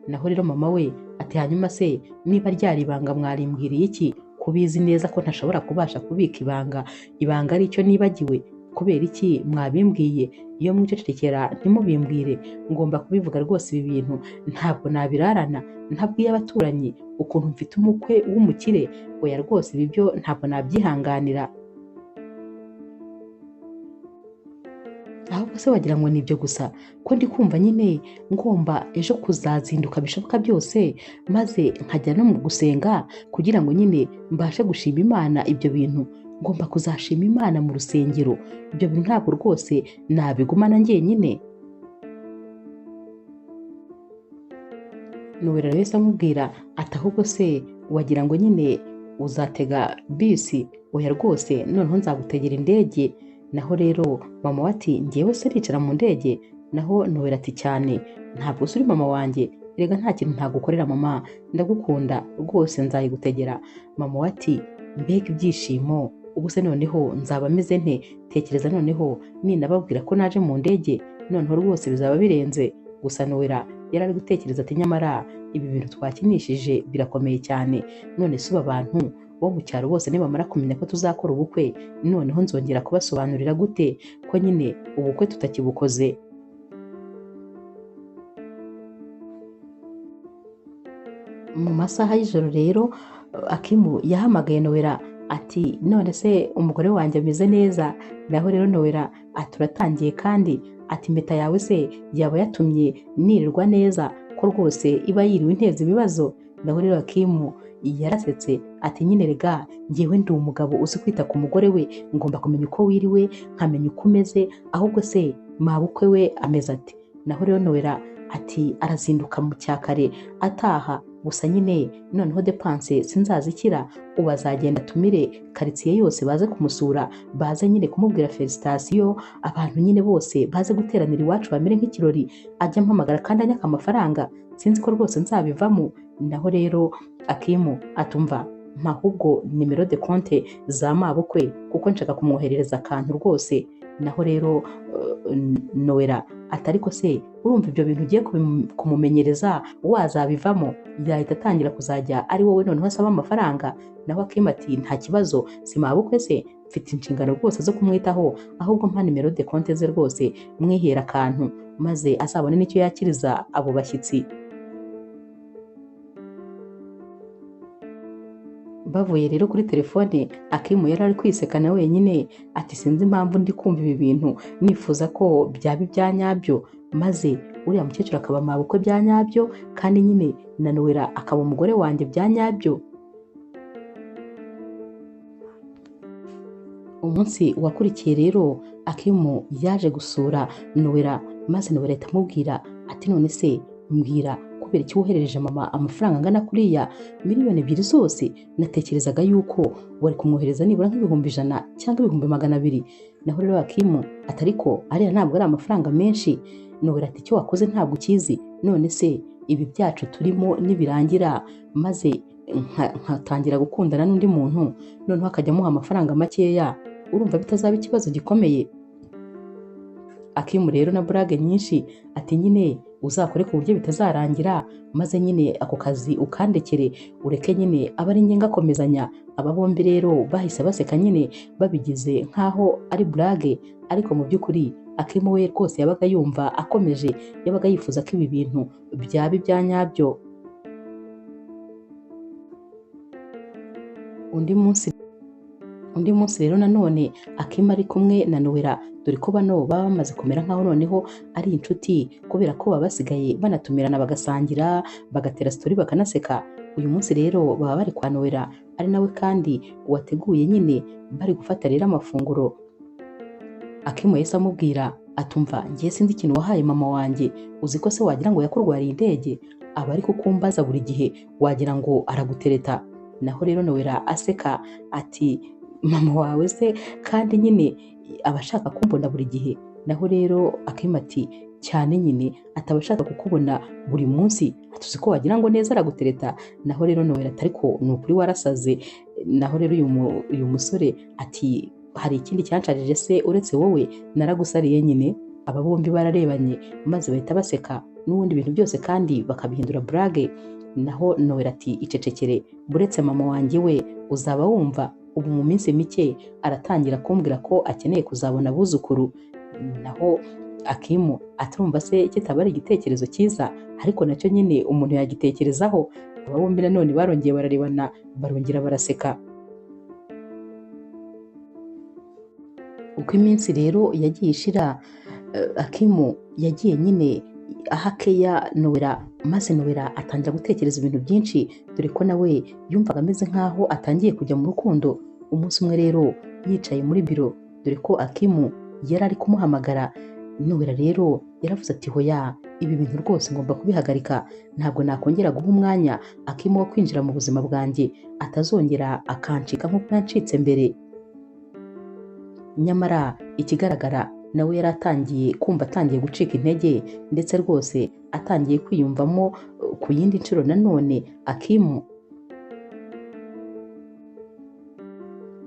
Naho rero mama we ati hanyuma se niba ryari ibanga mwarimbwiriye iki, kubizi neza ko ntashobora kubasha kubika ibanga ari icyo nibagiwe? Kubera iki mwabimbwiye? Iyo mwicecekera ntimubimbwire, ngomba kubivuga rwose. Ibi bintu ntabwo nabirarana, ntabwiye abaturanyi ukuntu mfite umukwe w'umukire. Oya rwose ibi byo ntabwo nabyihanganira. Ahubwo se wagira ngo nibyo gusa ko ndi kumva nyine ngomba ejo kuzazinduka bishoboka byose, maze nkajya no mu gusenga kugira ngo nyine mbashe gushima Imana. Ibyo bintu ngomba kuzashima Imana mu rusengero. Ibyo bintu ntabwo rwose nabigumana njyenyine. Nowela wese amubwira ati ahubwo se wagira ngo nyine uzatega bisi? Oya rwose noneho nzagutegera indege. Naho rero mama we ati ngewe se nicara mu ndege? Naho Nowela ati cyane, ntabwo uri mama wanjye, rega nta kintu ntagukorera mama, ndagukunda rwose nzayigutegera. Mama we ati mbega ibyishimo, ubu se noneho nzaba meze nte? Tekereza noneho ninababwira ko naje mu ndege, noneho rwose bizaba birenze. Gusa Nowela yari ari gutekereza ati nyamara ibi bintu twakinishije birakomeye cyane. None se abantu bo mu cyaro bose nibamara kumenya ko tuzakora ubukwe, noneho nzongera kubasobanurira gute ko nyine ubukwe tutakibukoze? Mu masaha y'ijoro rero Akimu yahamagaye Nowela ati none se umugore wanjye ameze neza? Naho rero Nowela ati uratangiye kandi ati impeta yawe se yaba yatumye nirirwa neza ko rwose iba yiriwe inteza ibibazo? Naho rero Akimu yarasetse ati nyine rega njyewe ndi umugabo uzi kwita ku mugore we, ngomba kumenya uko wiriwe nkamenya uko umeze, ahubwo se mabukwe we ameze ati? Naho rero Nowela ati arazinduka mu cyakare ataha, gusa nyine noneho depanse sinzazikira, ubu azagenda atumire karitsiye yose baze kumusura, baze nyine kumubwira felicitasiyo, abantu nyine bose baze guteranira iwacu bamere nk'ikirori, ajya ampamagara kandi anyaka amafaranga, sinzi ko rwose nzabivamo. Naho rero Akimu atumva mpa ahubwo nimero de konte za mabukwe kuko nshaka kumwoherereza akantu rwose. Naho rero Nowela ati ariko se urumva ibyo bintu ugiye kumumenyereza wazabivamo? Yahita atangira kuzajya ari wowe noneho asaba amafaranga. Naho Akimu ati nta kibazo, si mabukwe se, mfite inshingano rwose zo kumwitaho, ahubwo mpa nimero de konte ze rwose mwihera akantu maze azabone n'icyo yakiriza abo bashyitsi. Bavuye rero kuri telefone, Akimu yari ari kwisekana wenyine ati sinzi impamvu ndi kumva ibi bintu nifuza ko byaba ibya nyabyo, maze uriya mukecuru akaba mabukwe bya nyabyo, kandi nyine na Nowela akaba umugore wanjye bya nyabyo. Umunsi wakurikiye rero Akimu yaje gusura Nowela, maze Nowela ahita amubwira ati none se mbwira kubera iki woherereje mama amafaranga angana kuriya miliyoni 2 zose? Natekerezaga yuko wari kumwohereza nibura nk'ibihumbi 100 cyangwa ibihumbi 200. Naho rero Akimu atariko ariya ntabwo ari amafaranga menshi. Nowela ati icyo wakoze ntabwo ukizi, none se ibi byacu turimo nibirangira maze nkatangira gukundana n'undi muntu noneho akajya amuha amafaranga makeya, urumva bitazaba ikibazo gikomeye? Akimu rero na burage nyinshi ati nyine uzakore ku buryo bitazarangira, maze nyine ako kazi ukandekere ureke nyine aba ari njye ngakomezanya. Aba bombi rero bahise baseka nyine babigize nkaho ari burage, ariko mu by'ukuri Akimu we rwose yabaga yumva akomeje, yabaga yifuza ko ibi bintu byaba ibya nyabyo. Undi munsi rero nanone Akimu ari kumwe na Nowela, dore ko bano baba bamaze kumera nkaho noneho ari inshuti kubera ko baba basigaye banatumirana bagasangira, bagatera story bakanaseka. Uyu munsi rero baba bari kwa Nowela, ari nawe kandi wateguye nyine bari gufata rero amafunguro. Akimu yahise amubwira atumva ngiye sinzi ikintu wahaye mama wanjye, uzi ko se wagira ngo yakurwariye indege? Aba ari kukumbaza buri gihe wagira ngo aragutereta. Naho rero Nowela aseka ati mama wawe se kandi nyine aba ashaka kumbona buri gihe? Naho rero Akimu ati cyane nyine, ataba ashaka kukubona buri munsi, atuzi ko wagira ngo neza aragutereta. Naho rero Nowela ati ariko ni ukuri warasaze. Naho rero uyu musore ati hari ikindi cyancarije se uretse wowe? Naragusariye nyine. Aba bombi bararebanye maze bahita baseka n'ubundi bintu byose kandi bakabihindura burage. Naho Nowela ati icecekere, buretse mama wanjye we uzaba wumva ubu mu minsi mike aratangira kumbwira ko akeneye kuzabona abuzukuru. Naho Akimu atumva se kitaba ari igitekerezo cyiza, ariko nacyo nyine umuntu yagitekerezaho. Aba bombi nanone barongeye bararebana barongera baraseka. Uko iminsi rero yagiye ishira, Akimu yagiye nyine ahakeya Nowela, maze Nowela atangira gutekereza ibintu byinshi, dore ko nawe yumvaga ameze nkaho atangiye kujya mu rukundo. Umunsi umwe rero yicaye muri biro, dore ko Akimu yari ari kumuhamagara. Nowela rero yaravuze ati hoya, ibi bintu rwose ngomba kubihagarika, ntabwo nakongera guha umwanya Akimu wo kwinjira mu buzima bwanjye, atazongera akancika nk'uko yancitse mbere. Nyamara ikigaragara nawe yari atangiye kumva atangiye gucika intege, ndetse rwose atangiye kwiyumvamo ku yindi nshuro nanone Akimu.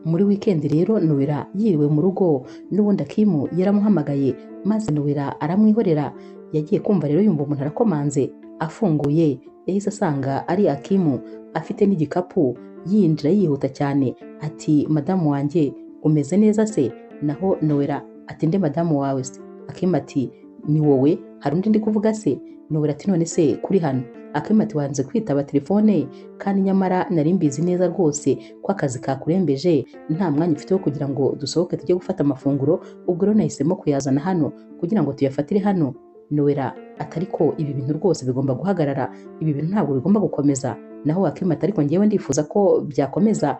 Muri weekend rero Nowela yiriwe mu rugo, n'ubundi Akimu yaramuhamagaye maze Nowela aramwihorera. Yagiye kumva rero yumva umuntu arakomanze, afunguye yahise asanga ari Akimu afite n'igikapu, yinjira yihuta cyane ati madamu wanjye umeze neza se? Naho Nowela ati nde madamu wawe se? Akimu ati ni wowe, hari undi ndi kuvuga se? Nowela ati none se kuri hano? Akima ati wanze kwitaba telefone kandi nyamara nari mbizi neza rwose ko akazi kakurembeje nta mwanya ufite wo kugira ngo dusohoke tujye gufata amafunguro, ubwo rero nahisemo kuyazana hano kugira ngo tuyafatire hano. Nowela atari ko ibi bintu rwose bigomba guhagarara, ibi bintu ntabwo bigomba gukomeza. Naho Akima ati ariko njyewe ndifuza ko byakomeza.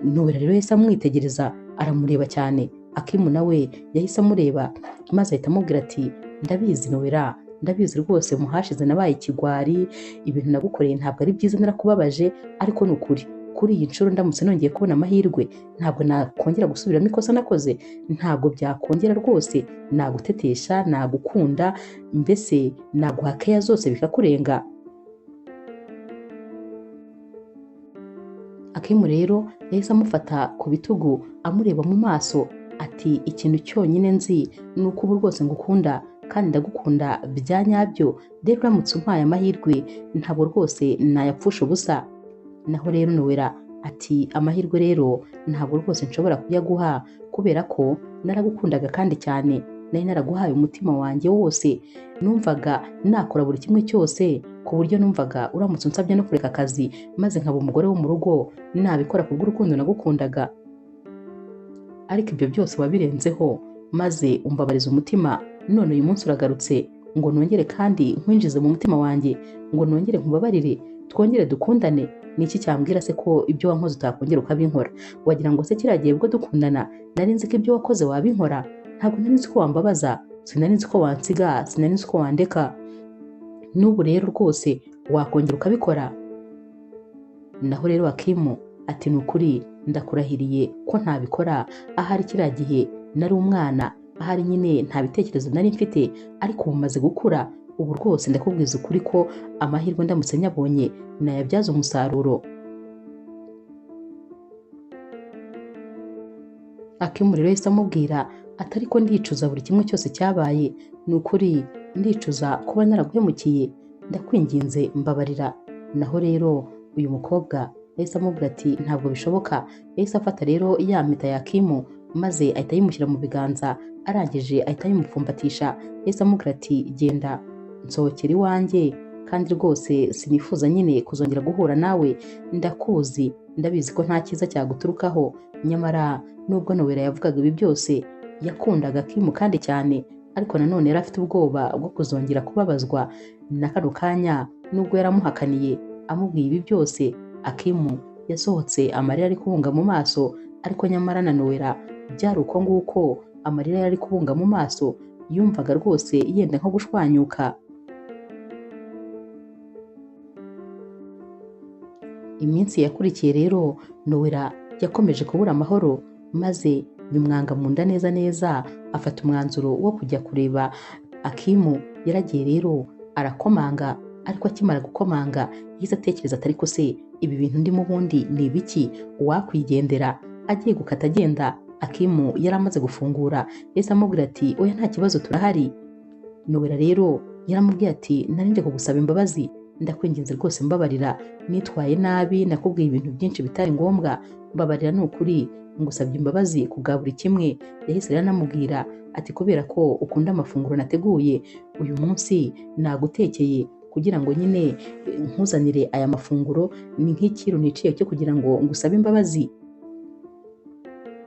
Nowela rero yahise amwitegereza aramureba cyane. Akimu nawe yahise amureba maze ahita amubwira ati ndabizi Nowela, ndabizi rwose muhashize nabaye ikigwari, ibintu nagukoreye ntabwo ari byiza narakubabaje, ariko ni ukuri kuri iyi nshuro ndamutse nongeye kubona amahirwe ntabwo nakongera gusubiramo ikosa nakoze, ntabwo byakongera rwose, nagutetesha, nagukunda, mbese naguha keya zose bikakurenga. Akimu rero yahise amufata ku bitugu amureba mu maso ati ikintu cyonyine nzi ni uko ubu rwose ngukunda kandi ndagukunda bya nyabyo, rero uramutse umpaye amahirwe ntabwo rwose nayapfusha ubusa. Naho rero Nowela ati amahirwe rero ntabwo rwose nshobora kuyaguha kubera ko naragukundaga kandi cyane, nari naraguhaye umutima wanjye wose, numvaga nakora buri kimwe cyose ku buryo numvaga uramutse unsabye no kureka akazi maze nkaba umugore wo mu rugo nabikora kubw'urukundo nagukundaga, ariko ibyo byose wabirenzeho maze umbabariza umutima. None uyu munsi uragarutse ngo nongere kandi nkwinjize mu mutima wanjye, ngo nongere nkubabarire twongere dukundane. Ni iki cyambwira se ko ibyo wankoze utakongera ukabinkora? Wagira ngo se kiriya gihe ubwo dukundana nari nzi ko ibyo wakoze wabinkora? Ntabwo nari nzi ko wambabaza, sinari nzi ko wansiga, sinari nzi ko wandeka. N'ubu rero rwose wakongera ukabikora? Naho rero Akimu ati ni ukuri ndakurahiriye ko ntabikora, ahari kiriya gihe nari umwana, ahari nyine nta bitekerezo nari mfite, ariko ubu maze gukura, ubu rwose ndakubwiza ukuri ko amahirwe ndamutse nyabonye nayabyaza umusaruro. Akimu rero yahise amubwira ati ariko ndicuza buri kimwe cyose cyabaye, ni ukuri ndicuza kuba naraguhemukiye, ndakwinginze mbabarira. Naho rero uyu mukobwa yahise amubwira ati ntabwo bishoboka. Yahise afata rero ya mpeta ya Akimu maze ahita yimushyira mu biganza, arangije ahita yimupfumbatisha. Yahise amubwira ati genda nsohokera iwanjye, kandi rwose sinifuza nyine kuzongera guhura nawe, ndakuzi, ndabizi ko nta cyiza cyaguturukaho. Nyamara nubwo Nowela yavugaga ibi byose yakundaga Akimu kandi cyane, ariko nanone yari afite ubwoba bwo kuzongera kubabazwa na kano kanya. Nubwo yaramuhakaniye amubwiye ibi byose, Akimu yasohotse amarira ari kubunga mu maso, ariko nyamara na Nowela byari uko nguko, amarira yari kubunga mu maso, yumvaga rwose yenda nko gushwanyuka. Iminsi yakurikiye rero Nowela yakomeje kubura amahoro, maze bimwanga mu nda neza neza, afata umwanzuro wo kujya kureba Akimu. Yaragiye rero arakomanga, ariko akimara gukomanga yahise atekereza ati ariko se ibi bintu ndimo ubundi ni ibiki, wakwigendera. Agiye gukata agenda, Akimu yari amaze gufungura. Yahise amubwira ati oya nta kibazo turahari. Nowela rero yaramubwiye ati nari nje kugusaba imbabazi, ndakwinginze rwose mbabarira, nitwaye nabi, nakubwiye ibintu byinshi bitari ngombwa, mbabarira ni ukuri, ngusabye imbabazi ku bwa buri kimwe. Yahise rero anamubwira ati kubera ko ukunda amafunguro nateguye uyu munsi, nagutekeye kugira ngo nyine nkuzanire aya mafunguro, ni nk'ikintu niciye cyo kugira ngo ngusabe imbabazi.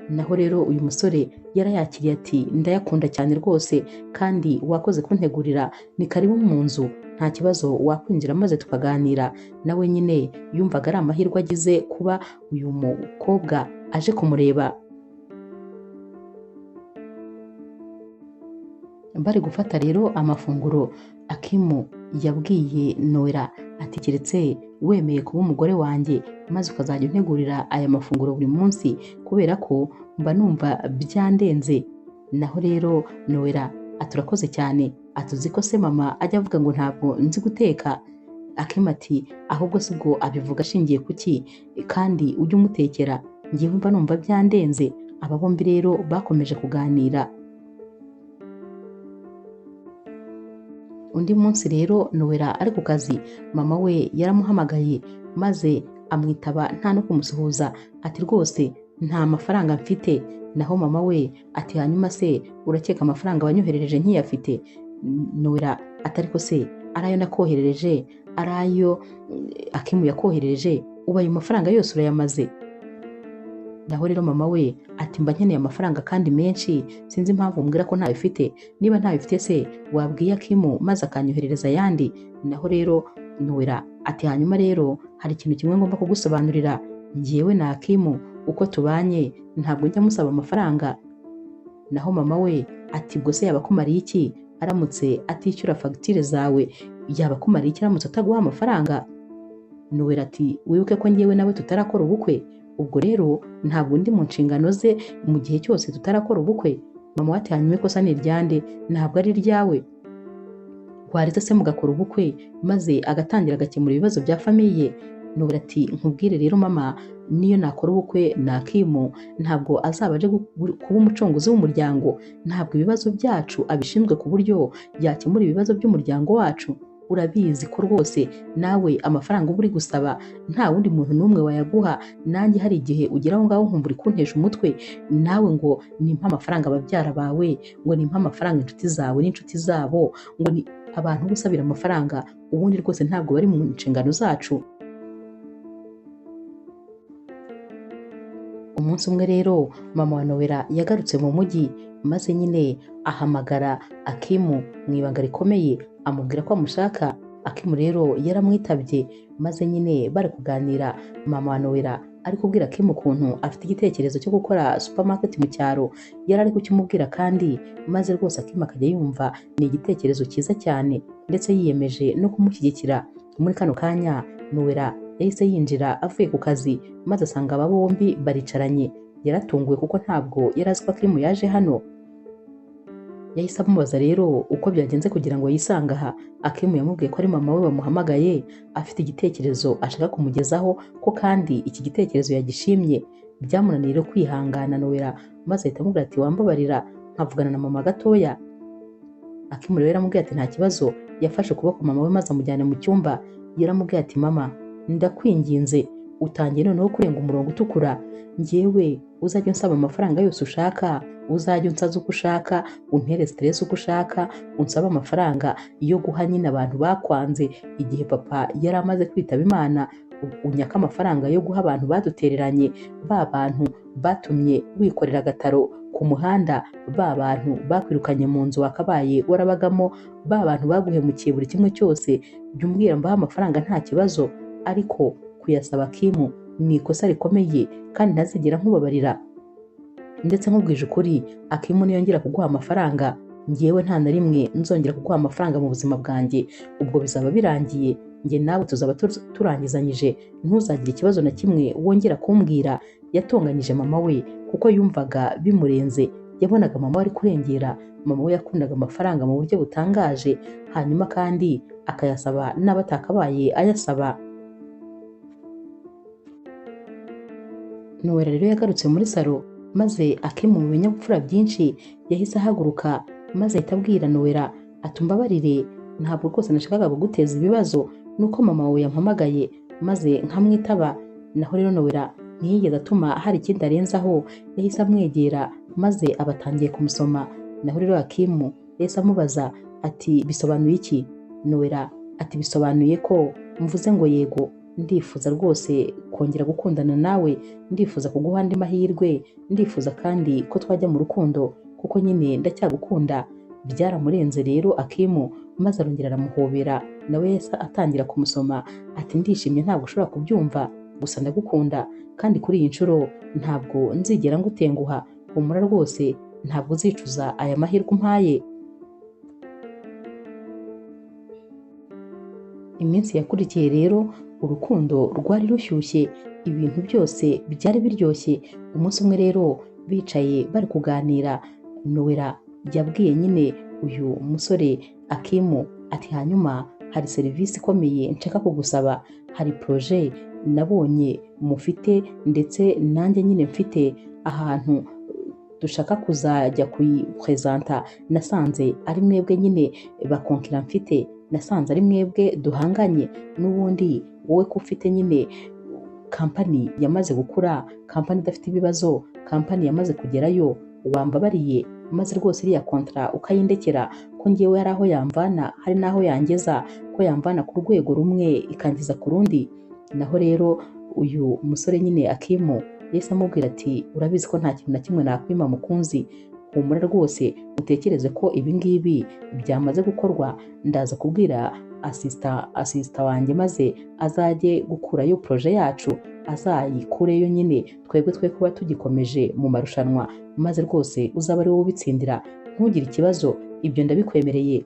Naho rero uyu musore yarayakiriye ati ndayakunda cyane rwose, kandi wakoze kuntegurira, ni karibu mu nzu, nta kibazo wakwinjira maze tukaganira. Nawe nyine yumvaga ari amahirwe agize kuba uyu mukobwa aje kumureba. Bari gufata rero amafunguro, Akimu yabwiye Nowela ati keretse wemeye kuba umugore wanjye maze ukazajya untegurira aya mafunguro buri munsi, kubera ko mba numva byandenze. Naho rero Nowela ati urakoze cyane, atuzi ko se mama ajya avuga ngo ntabwo nzi guteka. Akimu ati ahubwo si ubwo abivuga ashingiye kuki, kandi ujye umutekera, ngewe mba numva byandenze. Aba bombi rero bakomeje kuganira. Undi munsi rero Nowela ari ku kazi, mama we yaramuhamagaye maze amwitaba nta no kumusuhuza, ati rwose nta mafaranga mfite. Naho mama we ati hanyuma se urakeka amafaranga wanyoherereje nkiyafite? Nowela ati ariko se ari ayo nakoherereje, ari ayo Akimu yakoherereje, ubu ayo mafaranga yose urayamaze? Naho rero mama we ati mba nkeneye amafaranga kandi menshi, sinzi impamvu umbwira ko ntayo ufite, niba ntayo ufite se wabwiye Akimu maze akanyoherereza ayandi. Naho rero Nowela ati hanyuma rero hari ikintu kimwe ngomba kugusobanurira, njyewe na Akimu uko tubanye ntabwo njya musaba amafaranga. Naho mama we ati ubwo se yaba akumariye iki aramutse atishyura fagitire zawe, yaba akumariye iki aramutse ataguha amafaranga? Nowela ati wibuke ko njyewe nawe tutarakora ubukwe, ubwo rero ntabwo ndi mu nshingano ze mu gihe cyose tutarakora ubukwe. Mama we ati hanyuma ikosa ni iryande? Ntabwo ari iryawe. Waretse se mugakora ubukwe maze agatangira agakemura ibibazo bya famiye? Nowela ati nkubwire rero mama, niyo nakora ubukwe na Akimu ntabwo azaba aje kuba umucunguzi w'umuryango, ntabwo ibibazo byacu abishinzwe ku buryo yakemura ibibazo by'umuryango wacu. Urabizi ko rwose nawe amafaranga uba uri gusaba nta wundi muntu n'umwe wayaguha, nanjye hari igihe ugera aho ngaho nkumva uri kuntesha umutwe, nawe ngo nimpa amafaranga ababyara bawe, ngo nimpa amafaranga inshuti zawe n'inshuti zabo, ngo ni abantu gusabira amafaranga, ubundi rwose ntabwo bari mu nshingano zacu. Umunsi umwe rero mama wa Nowela yagarutse mu mujyi, maze nyine ahamagara Akimu mu ibanga rikomeye amubwira ko amushaka. Akimu rero yaramwitabye, maze nyine bari kuganira mama wa Nowela ari kubwira Akimu ukuntu afite igitekerezo cyo gukora supermarket mu cyaro. Yari ari kukimubwira kandi maze rwose Akimu akajya yumva ni igitekerezo cyiza cyane, ndetse yiyemeje no kumushyigikira. Muri kano kanya Nowela yahise yinjira avuye ku kazi, maze asanga aba bombi baricaranye. Yaratunguwe kuko ntabwo yari azi ko Akimu yaje hano. Yahise amubaza rero uko byagenze kugira ngo yisange aha. Akimu yamubwiye ko ari mama we bamuhamagaye afite igitekerezo ashaka kumugezaho, ko kandi iki gitekerezo yagishimye. Byamunaniye rero kwihangana Nowela, maze ahita amubwira ati wambabarira nkavugana na mama gatoya. Akimu rero yaramubwiye ati nta kibazo. Yafashe ukuboko mama we maze amujyana mu cyumba. Yaramubwiye ati mama, ndakwinginze utangiye noneho kurenga umurongo utukura. Njyewe uzajya unsaba amafaranga yose ushaka, uzajya unsaza uko ushaka, untere stress uko ushaka, unsaba amafaranga yo guha nyine abantu bakwanze igihe papa yari amaze kwitaba Imana, unyaka amafaranga yo guha abantu badutereranye, ba bantu batumye wikorera agataro ku muhanda, ba bantu bakwirukanye mu nzu wakabaye warabagamo, ba bantu baguhemukiye buri kimwe cyose. Jya umbwira mbaha amafaranga nta kibazo, ariko kuyasaba Akimu ni ikosa rikomeye kandi ntazigera nkubabarira. Ndetse nkubwije ukuri, Akimu niyongera kuguha amafaranga, njyewe nta na rimwe nzongera kuguha amafaranga mu buzima bwanjye. Ubwo bizaba birangiye, njye nawe tuzaba turangizanyije, ntuzagire ikibazo na kimwe wongera kumbwira. Yatonganyije mama we kuko yumvaga bimurenze. Yabonaga mama we ari kurengera. Mama we yakundaga amafaranga mu buryo butangaje, hanyuma kandi akayasaba n'abatakabaye ayasaba. Nowela rero yagarutse muri salo, maze Akimu mu binyabupfura byinshi yahise ahaguruka, maze ahita abwira Nowela ati umbabarire, ntabwo rwose nashakaga kuguteza ibibazo, nuko mama wawe yampamagaye maze nkamwitaba. Naho rero Nowela ntiyigeze atuma hari ikindi arenzaho, yahise amwegera maze abatangiye kumusoma. Naho rero Akimu yahise amubaza ati bisobanuye iki? Nowela ati bisobanuye ko mvuze ngo yego, ndifuza rwose kongera gukundana nawe, ndifuza kuguha andi mahirwe, ndifuza kandi ko twajya mu rukundo kuko nyine ndacyagukunda. Byaramurenze rero Akimu, maze arongera aramuhobera. Nawe yahise atangira kumusoma ati ndishimye, ntabwo ushobora kubyumva, gusa ndagukunda kandi kuri iyi nshuro ntabwo nzigera ngutenguha. Humura rwose, ntabwo uzicuza aya mahirwe umpaye. Iminsi yakurikiye rero urukundo rwari rushyushye, ibintu byose byari biryoshye. Umunsi umwe rero bicaye bari kuganira, Nowela yabwiye nyine uyu musore Akimu ati hanyuma hari serivisi ikomeye nshaka kugusaba, hari projet nabonye mufite ndetse nanjye nyine mfite ahantu dushaka kuzajya kuyipresenta. Nasanze ari mwebwe nyine bakonkira mfite, nasanze ari mwebwe duhanganye, n'ubundi wowe ko ufite nyine kampani yamaze gukura, kampani idafite ibibazo, kampani yamaze kugerayo, wambabariye maze rwose iriya kontra ukayindekera ko ngewe hari aho yamvana hari n'aho yangeza, ko yamvana ku rwego rumwe ikangeza ku rundi. Naho rero uyu musore nyine Akimu yahise amubwira ati urabizi ko nta kintu na kimwe nakwima mukunzi, humura rwose utekereze ko ibi ngibi byamaze gukorwa, ndaza kubwira asisita wanjye maze azajye gukurayo proje yacu, azayikureyo nyine twebwe twe kuba tugikomeje mu marushanwa, maze rwose uzaba ari wowe ubitsindira, ntugire ikibazo, ibyo ndabikwemereye.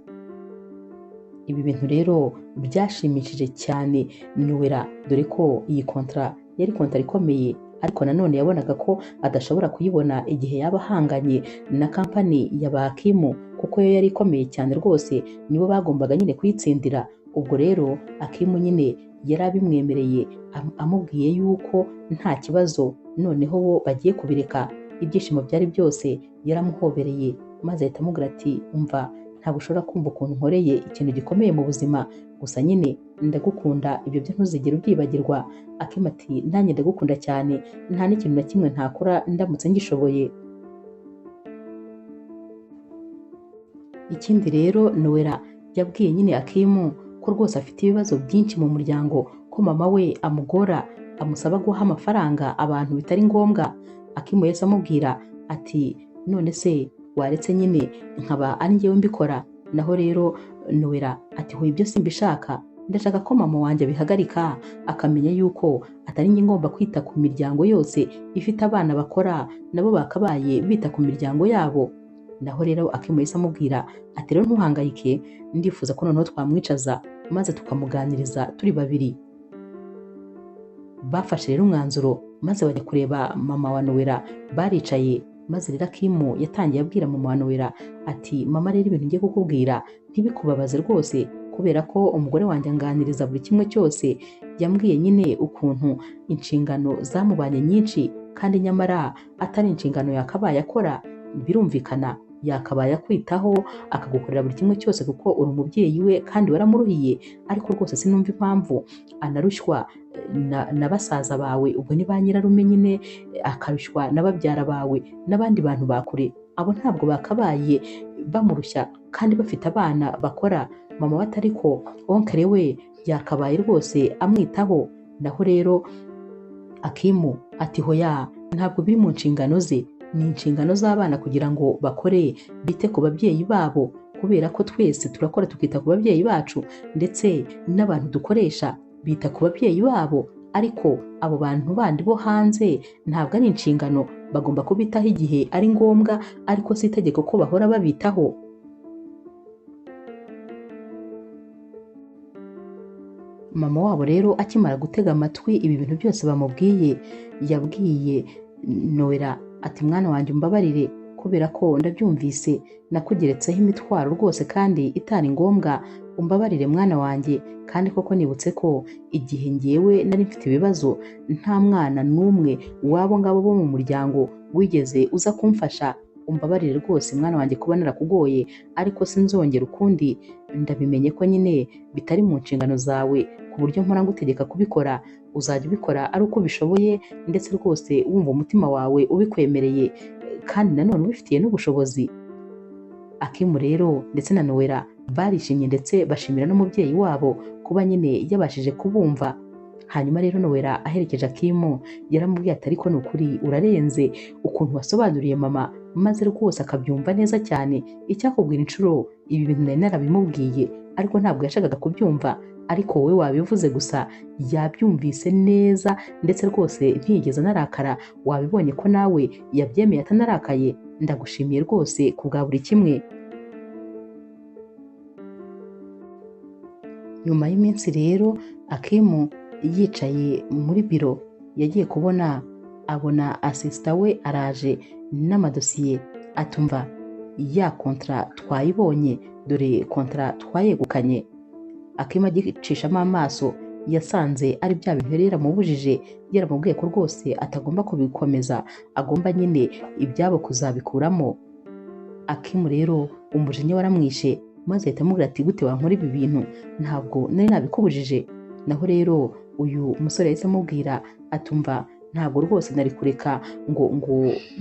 Ibi bintu rero byashimishije cyane Nowela, dore ko iyi kontra yari kontra ikomeye, ariko nanone yabonaga ko adashobora kuyibona igihe yaba ahanganye na kampani ya ba Akimu, kuko yo yari ikomeye cyane rwose, nibo bagombaga nyine kuyitsindira. Ubwo rero Akimu nyine yari abimwemereye, amubwiye yuko nta kibazo, noneho bo bagiye kubireka. Ibyishimo byari byose, yaramuhobereye maze ahita amubwira ati umva, ntabwo ushobora kumva ukuntu nkoreye ikintu gikomeye mu buzima, gusa nyine ndagukunda, ibyo byo ntuzigere ubyibagirwa. Akimu ati nanjye ndagukunda cyane, nta n'ikintu na kimwe ntakora ndamutse ngishoboye. Ikindi rero Nowela yabwiye nyine Akimu ko rwose afite ibibazo byinshi mu muryango, ko mama we amugora, amusaba guha amafaranga abantu bitari ngombwa. Akimu yahise amubwira ati none se waretse nyine nkaba ari njyewe mbikora. Naho rero Nowela ati hoya ibyo simbishaka, ndashaka ko mama wanjye abihagarika, akamenya yuko atari njye ngomba kwita ku miryango yose ifite abana bakora, nabo bakabaye bita ku miryango yabo. Naho rero Akimu yahise amubwira ati rero ntuhangayike, ndifuza ko noneho twamwicaza maze tukamuganiriza turi babiri. Bafashe rero umwanzuro maze bajya kureba mama wa Nowela, baricaye maze rero Akimu yatangiye abwira mama wa Nowela ati mama rero ibintu ngiye kukubwira ntibikubabaze rwose, kubera ko umugore wanjye anganiriza buri kimwe cyose, yambwiye nyine ukuntu inshingano zamubanye nyinshi kandi nyamara atari inshingano yakabaye akora. Birumvikana yakabaye akwitaho akagukorera buri kimwe cyose kuko uri umubyeyi we kandi waramuruhiye, ariko rwose sinumva impamvu anarushywa na basaza bawe, ubwo ni ba nyirarume nyine, akarushywa na babyara bawe n'abandi bantu bakure. Abo ntabwo bakabaye bamurushya kandi bafite abana bakora. Mama we atari ko onkere we yakabaye rwose amwitaho. Naho rero Akimu ati hoya, ntabwo biri mu nshingano ze, ni inshingano z'abana kugira ngo bakore bite ku babyeyi babo, kubera ko twese turakora tukita ku babyeyi bacu, ndetse n'abantu dukoresha bita ku babyeyi babo, ariko abo bantu bandi bo hanze ntabwo ari inshingano, bagomba kubitaho igihe ari ngombwa, ariko si itegeko ko bahora babitaho. Mama wabo rero akimara gutega amatwi ibi bintu byose bamubwiye, yabwiye Nowela ati mwana wanjye umbabarire, kubera ko ndabyumvise nakugeretseho imitwaro rwose kandi itari ngombwa, umbabarire mwana wanjye. Kandi koko nibutse ko igihe ngewe nari mfite ibibazo nta mwana n'umwe wabo ngabo bo mu muryango wigeze uza kumfasha, umbabarire rwose mwana wanjye kuba narakugoye, ariko sinzongera ukundi. Ndabimenye ko nyine bitari mu nshingano zawe ku buryo mpora ngutegeka kubikora, uzajya ubikora ari uko ubishoboye, ndetse rwose wumva umutima wawe ubikwemereye kandi nanone ubifitiye n'ubushobozi. Akimu rero ndetse na Nowela barishimye ndetse bashimira n'umubyeyi wabo kuba nyine yabashije kubumva. Hanyuma rero Nowela aherekeje Akimu yaramubwiye ati ariko ni ukuri urarenze ukuntu wasobanuriye mama, maze rwose akabyumva neza cyane. Icyakubwira inshuro ibi bintu nari narabimubwiye, ariko ntabwo yashakaga kubyumva, ariko wowe wabivuze gusa yabyumvise neza, ndetse rwose ntiyigeze anarakara. Wabibonye ko nawe yabyemeye atanarakaye. Ndagushimiye rwose ku bwa buri kimwe. Nyuma y'iminsi rero Akimu yicaye muri biro, yagiye kubona abona asisita we araje n'amadosiye, atumva ya kontra twayibonye, dore kontra twayegukanye. Akimu agicishamo amaso yasanze ari bya bintu yari yaramubujije, yaramubwiye ko rwose atagomba kubikomeza, agomba nyine ibyabo kuzabikuramo. Akimu rero umujinya waramwishe, maze ahita amubwira ati gute wankora ibi bintu, ntabwo nari nabikubujije. Naho rero uyu musore yahise amubwira atumva ntabwo rwose nari kureka ngo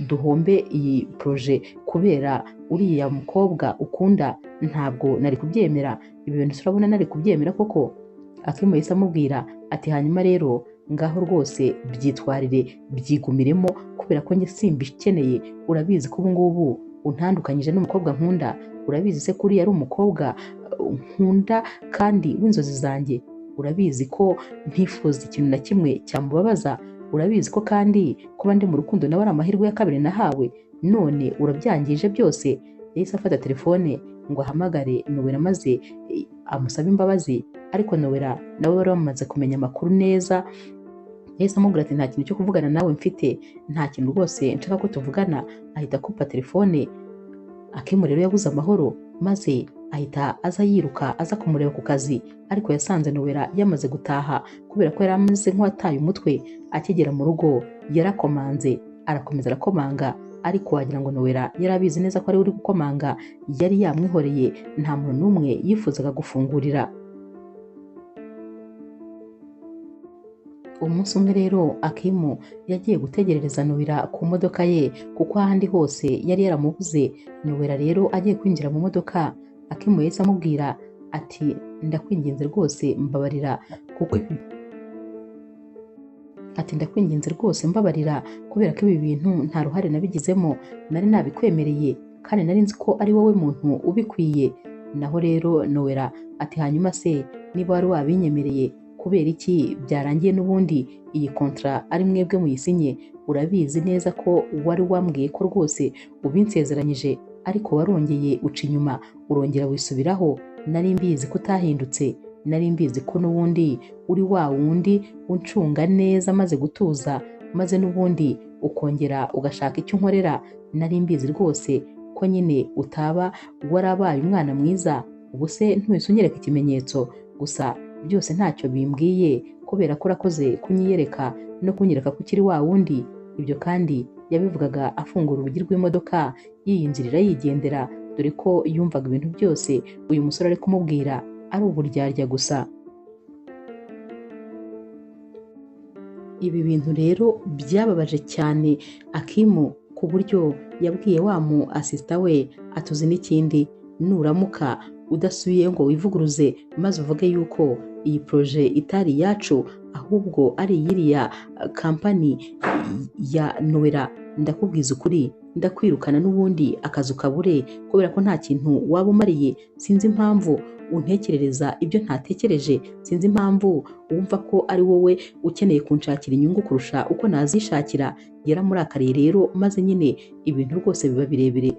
duhombe iyi proje kubera uriya mukobwa ukunda, ntabwo nari kubyemera, ibi bintu turabona nari kubyemera koko. Akimu yahise amubwira ati hanyuma rero ngaho rwose byitwarire byigumiremo kubera ko njye simbikeneye, urabizi ko ubu ngubu untandukanyije n'umukobwa nkunda, urabizi se ko uriya ari umukobwa nkunda kandi w'inzozi zanjye, urabizi ko ntifuza ikintu na kimwe cyamubabaza, urabizi ko kandi kuba ndi mu rukundo nawe ari amahirwe ya kabiri nahawe, none urabyangije byose. Yahise afata telefone ngo ahamagare Nowela maze amusaba imbabazi, ariko Nowela nawe wari wamaze kumenya amakuru neza, yahise amubwira ati nta kintu cyo kuvugana nawe mfite, nta kintu rwose nshaka ko tuvugana, ahita akupa telefone. Akimu rero yabuze amahoro maze ahita aza yiruka aza kumureba ku kazi, ariko yasanze Nowela yamaze gutaha kubera ko yari ameze nk'uwataye umutwe. Akigera mu rugo yarakomanze, arakomeza arakomanga, ariko wagira ngo Nowela yari abizi neza ko ari uri gukomanga, yari yamwihoreye, nta muntu n'umwe yifuzaga gufungurira. Umunsi umwe rero Akimu yagiye gutegerereza Nowela ku modoka ye kuko ahandi hose yari yaramubuze. Nowela rero agiye kwinjira mu modoka, Akimu yahise amubwira ati ndakwinginze rwose mbabarira kuko kubera ko ibi bintu nta ruhare nabigizemo, nari nabikwemereye kandi nari nzi ko ari wowe muntu ubikwiye. Naho rero Nowela ati hanyuma se niba wari wabinyemereye kubera iki byarangiye n'ubundi iyi kontra ari mwebwe muyisinye? Urabizi neza ko wari wambwiye ko rwose ubinsezeranyije, ariko warongeye uca inyuma urongera wisubiraho. Nari mbizi ko utahindutse, nari mbizi ko n'ubundi uri wa wundi uncunga neza maze gutuza, maze n'ubundi ukongera ugashaka icyo unkorera. Nari mbizi rwose ko nyine utaba warabaye umwana mwiza. Ubu se ntuhise unyereka ikimenyetso? Gusa byose ntacyo bimbwiye kubera ko urakoze kunyiyereka no kunyereka ko ukiri wa wundi. Ibyo kandi yabivugaga afungura urugi rw'imodoka yiyinjirira yigendera, dore ko yumvaga ibintu byose uyu musore ari kumubwira ari uburyarya gusa. Ibi bintu rero byababaje cyane Akimu ku buryo yabwiye wa mu asista we atuzi n'ikindi, nuramuka udasubiye ngo wivuguruze maze uvuge yuko iyi proje itari iyacu ahubwo ari iyiriya kampani ya Nowela, ndakubwiza ukuri ndakwirukana n'ubundi akazi ukabure, kubera ko nta kintu waba umariye. Sinzi impamvu untekerereza ibyo ntatekereje, sinzi impamvu wumva ko ari wowe ukeneye kunshakira inyungu kurusha uko nazishakira. Yaramurakariye rero maze nyine ibintu rwose biba birebire.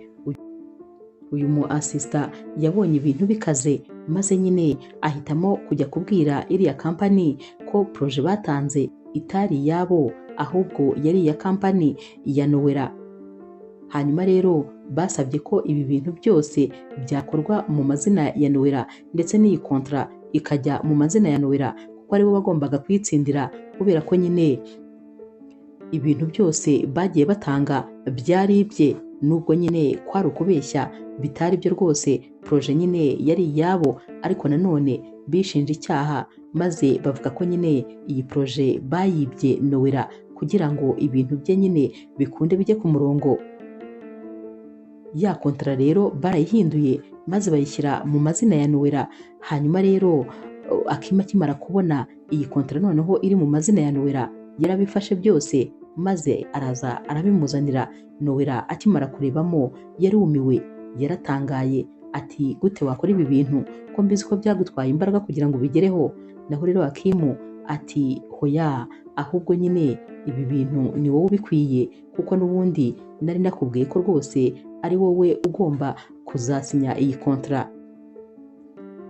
Uyu mu asista yabonye ibintu bikaze maze nyine ahitamo kujya kubwira iriya kampani ko proje batanze itari iyabo ahubwo yari iya kampani ya Nowela. Hanyuma rero basabye ko ibi bintu byose byakorwa mu mazina ya Nowela ndetse n'iyi kontra ikajya mu mazina ya Nowela kuko aribo bagombaga kuyitsindira, kubera ko nyine ibintu byose bagiye batanga byari ibye, nubwo nyine kwari ukubeshya bitari byo rwose. Proje nyine yari iyabo, ariko nanone bishinja icyaha maze bavuga ko nyine iyi proje bayibye Nowela kugira ngo ibintu bye nyine bikunde bijye ku murongo. Ya kontra rero barayihinduye maze bayishyira mu mazina ya Nowela. Hanyuma rero Akimu akimara kubona iyi kontra noneho iri mu mazina ya Nowela, yarabifashe byose maze araza arabimuzanira. Nowela akimara kurebamo yarumiwe, yaratangaye ati gute wakora ibi bintu ko mbizi ko byagutwaye imbaraga kugira ngo ubigereho? Naho rero Akimu ati hoya, ahubwo nyine ibi bintu ni wowe ubikwiye kuko n'ubundi nari nakubwiye ko rwose ari wowe ugomba kuzasinya iyi kontra.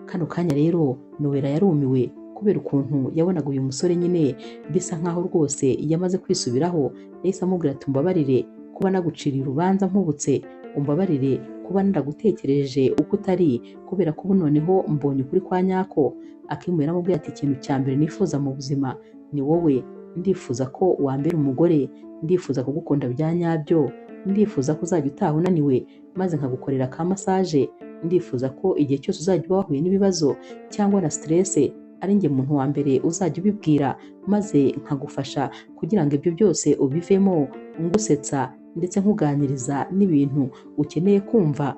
Kano kanya rero Nowela yarumiwe kubera ukuntu yabonaga uyu musore nyine bisa nkaho rwose yamaze kwisubiraho. Yahise amubwira ati umbabarire kuba naguciriye urubanza nkubutse, umbabarire kuba naragutekereje uko utari, kubera ko ubu noneho mbonye ukuri kwa nyako. Akimu yaramubwiye ati ikintu cya mbere nifuza mu buzima ni wowe, ndifuza ko wambera umugore, ndifuza kugukunda bya nyabyo, ndifuza ko uzajya utaha unaniwe maze nkagukorera ka massage, ndifuza ko igihe cyose uzajya uba wahuye n'ibibazo cyangwa na stress ari njye muntu wa mbere uzajya ubibwira maze nkagufasha kugira ngo ibyo byose ubivemo ngusetsa ndetse nkuganiriza n'ibintu ukeneye kumva.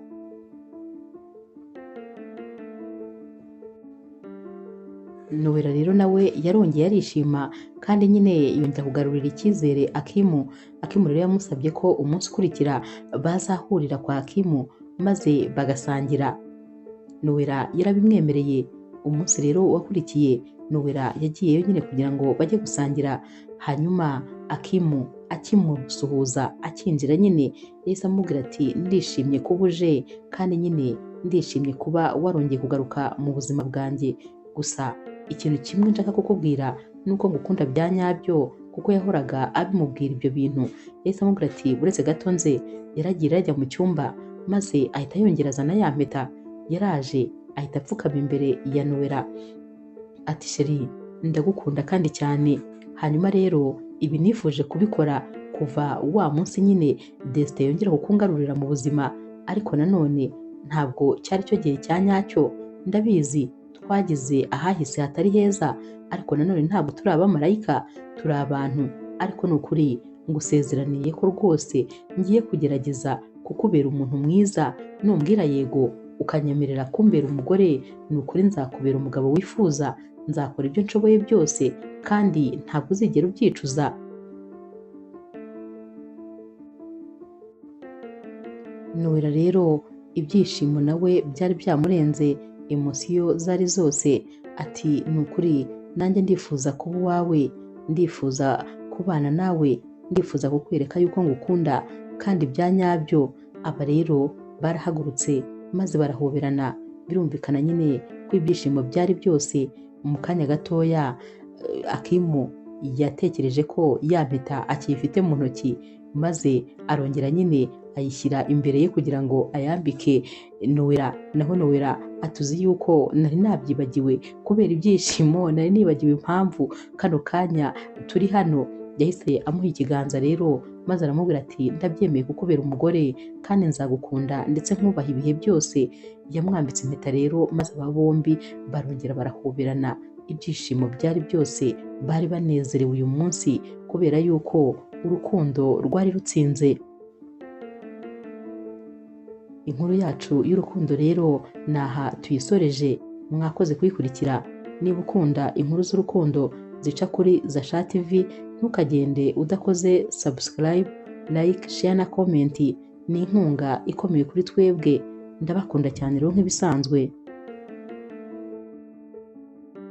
Nowela rero nawe yarongeye arishima kandi nyine yongera kugarurira icyizere Akimu. Akimu rero yamusabye ko umunsi ukurikira bazahurira kwa Akimu maze bagasangira. Nowela yarabimwemereye. Umunsi rero wakurikiye Nowela yagiyeyo nyine kugira ngo bajye gusangira. Hanyuma Akimu akimusuhuza akinjira nyine yahise amubwira ati ndishimye kuba uje kandi nyine ndishimye kuba warongeye kugaruka mu buzima bwanjye. Gusa ikintu kimwe nshaka kukubwira nuko ngukunda bya nyabyo, kuko yahoraga abimubwira ibyo bintu. Yahise amubwira ati buretse gato nze. Yaragiye ajya mu cyumba maze ahita yongera azana ya mpeta. Yaraje ahita apfukama imbere ya Nowela ati sheri ndagukunda kandi cyane. Hanyuma rero ibi nifuje kubikora kuva wa munsi nyine Destin yongera kukungarurira mu buzima, ariko nanone ntabwo cyari cyo gihe cya nyacyo. Ndabizi twagize ahahise hatari heza, ariko nanone ntabwo turi abamarayika, turi abantu. Ariko ni ukuri ngusezeraniye ko rwose ngiye kugerageza kukubera umuntu mwiza. Numbwira yego ukanyemerera kumbera umugore, ni ukuri nzakubera umugabo wifuza. Nzakora ibyo nshoboye byose kandi ntabwo uzigera ubyicuza. Nowela rero ibyishimo nawe byari byamurenze, emosiyo zari zose. Ati ni ukuri nanjye ndifuza kuba uwawe, ndifuza kubana nawe, ndifuza kukwereka yuko ngukunda kandi bya nyabyo. Aba rero barahagurutse maze barahoberana. Birumvikana nyine ko ibyishimo byari byose. Mu kanya gatoya Akimu yatekereje ko ya mpeta akiyifite mu ntoki, maze arongera nyine ayishyira imbere ye kugira ngo ayambike Nowela. Naho Nowela atuzi yuko nari nabyibagiwe kubera ibyishimo, nari nibagiwe impamvu kano kanya turi hano. Yahise amuha ikiganza rero maze aramubwira ati ndabyemeye kukubera umugore kandi nzagukunda ndetse nkubaha ibihe byose. Yamwambitse impeta rero maze aba bombi barongera barahoberana. Ibyishimo byari byose, bari banezerewe uyu munsi kubera yuko urukundo rwari rutsinze. Inkuru yacu y'urukundo rero naha tuyisoreje. Mwakoze kuyikurikira. Niba ukunda inkuru z'urukundo zica kuri Zasha TV, ntukagende udakoze subscribe, like, share na comment. Ni inkunga ikomeye kuri twebwe. Ndabakunda cyane rero nk'ibisanzwe.